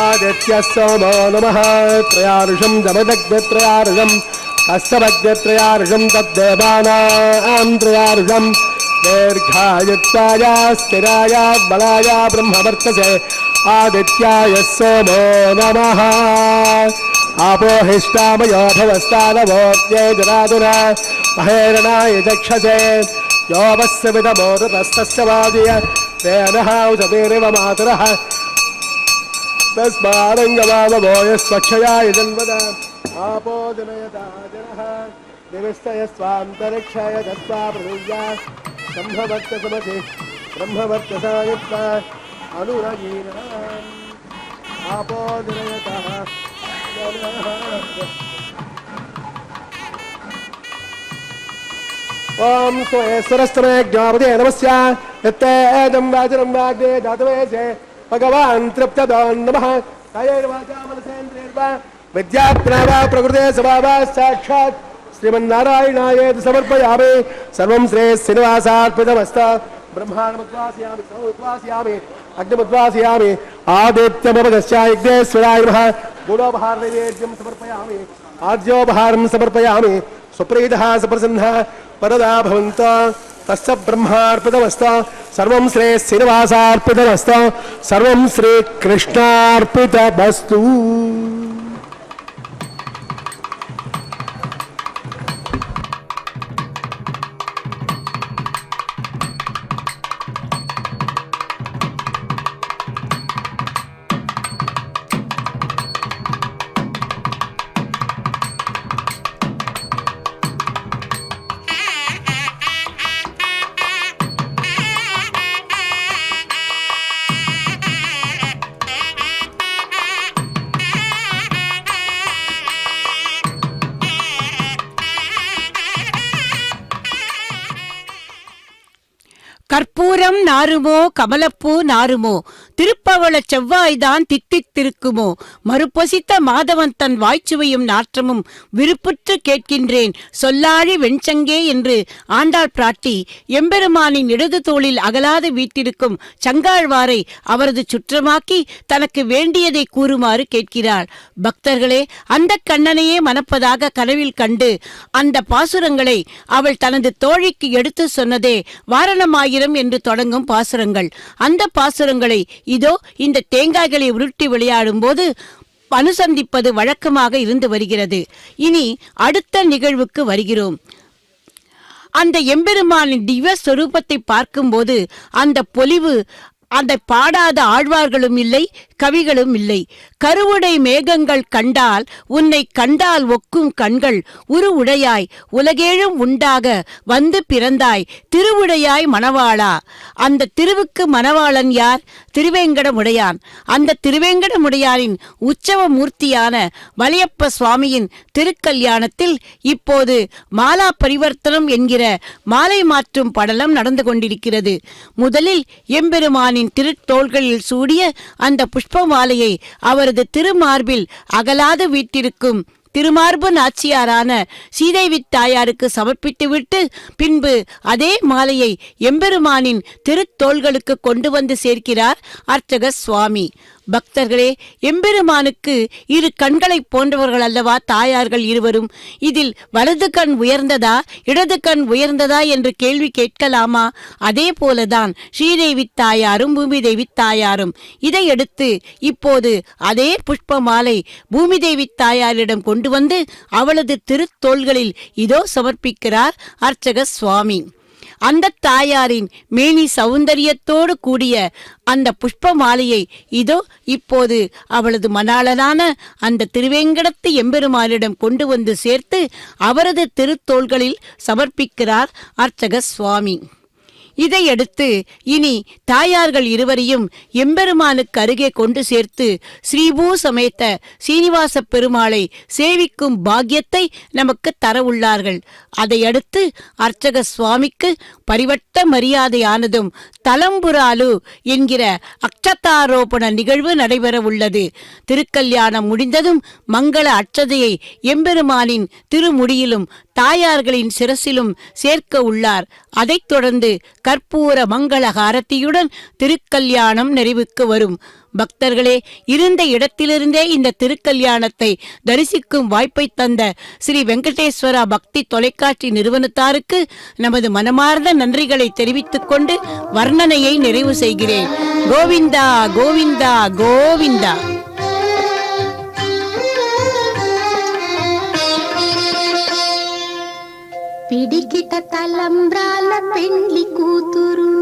आदित्यस्तोमो नमः त्रयार्षं जमदग्नित्रयार्षं हस्तभग्नित्रयार्षं तद्देवानां त्रयार्षं दीर्घायुत्वाय स्थिराय बलाय ब्रह्मवर्चसे आदित्याय सोमो नमः आपोहिष्टामयो भवस्तानवोऽप्ये जरादुरा महेरणाय चक्षसे यो वस्य विदमोदतस्तस्य वादीय तेनः उचतेरिव मातरः तस्मारङ्गवामभोय स्वक्षयाय जन्मद आपो जनयता जनः निविष्टय स्वान्तरिक्षाय दत्त्वा प्रभुव्या ब्रह्मवर्चसमसि ब्रह्मवर्चसायुक्ता अनुरगीणाम् आपो जनयतः जनः ॐ स्वयस्वरस्तमे ज्ञापदे नमस्य यत्ते एदं वाचनं वाग्दे जातवेशे भगवान् तृप्तदो नमः कायेन वाचा मनसेन्द्रियैर्वा विद्याप्रावा प्रकृते स्वभावा साक्षात् श्रीमन्नारायणायेति समर्पयामि सर्वं श्री श्रीनिवासार्पितमस्तु ब्रह्माण्डमुद्वासयामि सौद्वासयामि अग्निमुद्वासयामि आदित्यमपदश्चायज्ञेश्वराय नमः गुणोपहारनैवेद्यं समर्पयामि आद्योपहारं समर्पयामि सुप्रीतः सुप्रसन्नः परदा भवन्तु तस्य ब्रह्मार्पितमस्तु सर्वं श्री श्रीनिवासार्पितमस्तु सर्वं श्री कृष्णार्पितमस्तु கற்பூரம் நாருமோ கமலப்பூ நாருமோ திருப்பவள செவ்வாய்தான் தித்தித்திருக்குமோ மறுபொசித்த மாதவன் தன் வாய்ச்சுவையும் நாற்றமும் விருப்புற்று கேட்கின்றேன் சொல்லாழி வெண்சங்கே என்று ஆண்டாள் பிராட்டி எம்பெருமானின் இடது தோளில் அகலாது வீட்டிருக்கும் சங்காழ்வாரை அவரது சுற்றமாக்கி தனக்கு வேண்டியதை கூறுமாறு கேட்கிறாள். பக்தர்களே, அந்த கண்ணனையே மணப்பதாக கனவில் கண்டு அந்த பாசுரங்களை அவள் தனது தோழிக்கு எடுத்து சொன்னதே வாரணமாயிரம் என்று தொடங்கும் பாசுரங்கள். அந்த பாசுரங்களை இதோ இந்த தேங்காய்களை உருட்டி விளையாடும் போது அனுசந்திப்பது வழக்கமாக இருந்து வருகிறது. இனி அடுத்த நிகழ்வுக்கு வருகிறோம். அந்த எம்பெருமானின் திவ்ய ஸ்வரூபத்தை பார்க்கும்போது அந்த பொலிவு அதை பாடாத ஆழ்வார்களும் இல்லை, கவிகளும் இல்லை. கருவுடை மேகங்கள் கண்டால் உன்னை கண்டால் ஒக்கும் கண்கள் உருவுடையாய் உலகேழும் உண்டாக வந்து பிறந்தாய் திருவுடையாய் மணவாளா. அந்த திருவுக்கு மணவாளன் யார்? திருவேங்கடமுடையான். அந்த திருவேங்கடமுடையானின் உற்சவ மூர்த்தியான வலியப்ப சுவாமியின் திருக்கல்யாணத்தில் இப்போது மாலா பரிவர்த்தனம் என்கிற மாலை மாற்றும் படலம் நடந்து கொண்டிருக்கிறது. முதலில் எம்பெருமானின் திருத்தோள்களில் சூடிய அந்த புஷ்ப மாலையை அவரது திருமார்பில் அகலாது வீட்டிருக்கும் திருமார்பு நாச்சியாரான சீதேவி தாயாருக்கு சமர்ப்பித்துவிட்டு பின்பு அதே மாலையை எம்பெருமானின் திருத்தோள்களுக்கு கொண்டு வந்து சேர்க்கிறார் அர்ச்சக சுவாமி. பக்தர்களே, எம்பெருமானுக்கு இரு கண்களை போன்றவர்கள் அல்லவா தாயார்கள் இருவரும். இதில் வலது கண் உயர்ந்ததா இடது கண் உயர்ந்ததா என்று கேள்வி கேட்கலாமா? அதே போலதான் ஸ்ரீதேவி தாயாரும் பூமி தேவி தாயாரும். இதையடுத்து இப்போது அதே புஷ்ப மாலை பூமி தேவி தாயாரிடம் கொண்டு வந்து அவளது திருத்தோள்களில் இதோ சமர்ப்பிக்கிறார் அர்ச்சக சுவாமி. அந்த தாயாரின் மேனி சௌந்தரியத்தோடு கூடிய அந்த புஷ்ப மாலையை இதோ இப்போது அவளது மணாளனான அந்த திருவேங்கடத்து எம்பெருமானிடம் கொண்டு வந்து சேர்த்து அவரது திருத்தோள்களில் சமர்ப்பிக்கிறார் அர்ச்சக சுவாமி. இதையடுத்து இனி தாயார்கள் இருவரையும் எம்பெருமானுக்கு அருகே கொண்டு சேர்த்து ஸ்ரீபூ சமேத சீனிவாச பெருமாளை சேவிக்கும் பாக்கியத்தை நமக்கு தர உள்ளார்கள். அதையடுத்து அர்ச்சக சுவாமிக்கு பரிவட்ட மரியாதையானதும் தலம்புராலு என்கிற அக்ஷதாரோபண நிகழ்வு நடைபெற உள்ளது. திருக்கல்யாணம் முடிந்ததும் மங்கள அட்சதையை எம்பெருமானின் திருமுடியிலும் தாயார்களின் சிரசிலும் சேர்க்க உள்ளார். அதைத் தொடர்ந்து கற்பூர மங்கள ஹாரத்தியுடன் திருக்கல்யாணம் நிறைவுக்கு வரும். பக்தர்களே, இருந்த இடத்திலிருந்தே இந்த திருக்கல்யாணத்தை தரிசிக்கும் வாய்ப்பை தந்த ஸ்ரீ வெங்கடேஸ்வரா பக்தி தொலைக்காட்சி நிறுவனத்தாருக்கு நமது மனமார்ந்த நன்றிகளை தெரிவித்துக் கொண்டு வர்ணனையை நிறைவு செய்கிறேன். கோவிந்தா கோவிந்தா கோவிந்தா. పిడికిట తలంబ్రాల పెండ్లి కూతురు,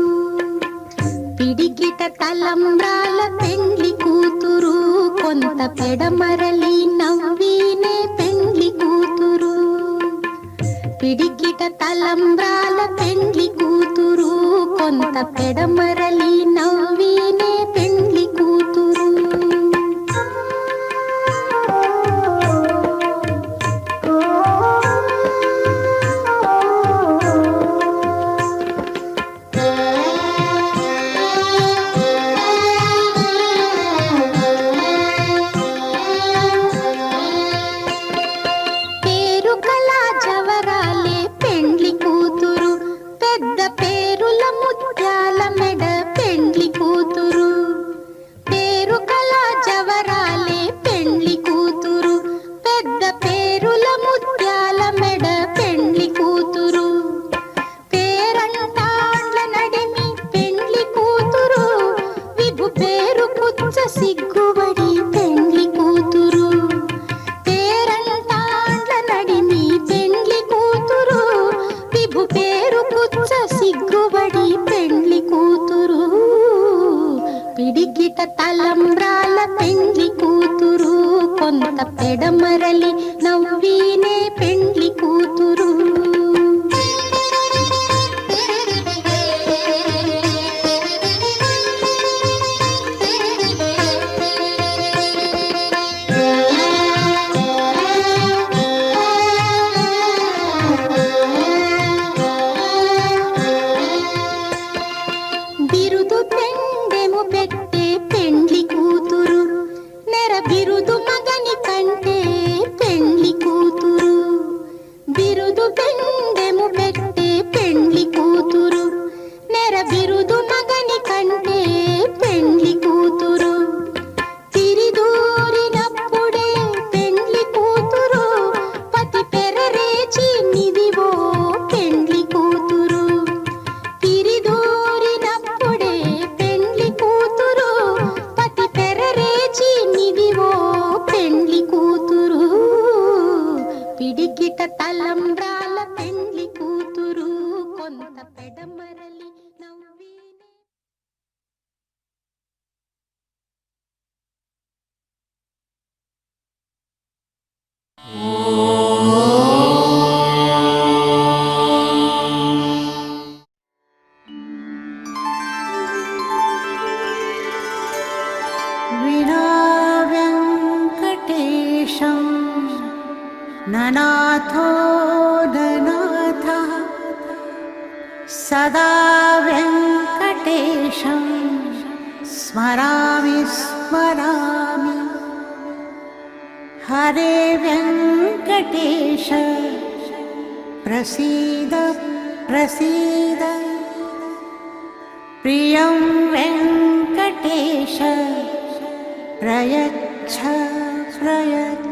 పిడికిట తలంబ్రాల పెండ్లి కూతురు, కొంత పెడమరలి నవ్వీనే పెండ్లి కూతురు. పిడికిట తలంబ్రాల పెండ్లి కూతురు, కొంత పెడమరలి నవ్వీనే పెండ్లి కూతురు. పిడికిట తలంబ్రాల పెండ్లి కూతురు, కొంత పెడమరలి నవ్వీనే పెండ్లి కూతురు. బిరుదు పెండెము పెట్టే పెండ్లి కూతురు, నెర బిరుదు మగని కంటే పెండ్లి కూతురు. బిరుదు కొంత పెడమరలి నవ్వినే विना वेङ्कटेशं ननाथो ननाथः सदा वेङ्कटेशं स्मरामि स्मरामि हरे वेङ्कटेश प्रसीद प्रसीद प्रियं वेङ्कटेश प्रयच्छ प्रयच्छ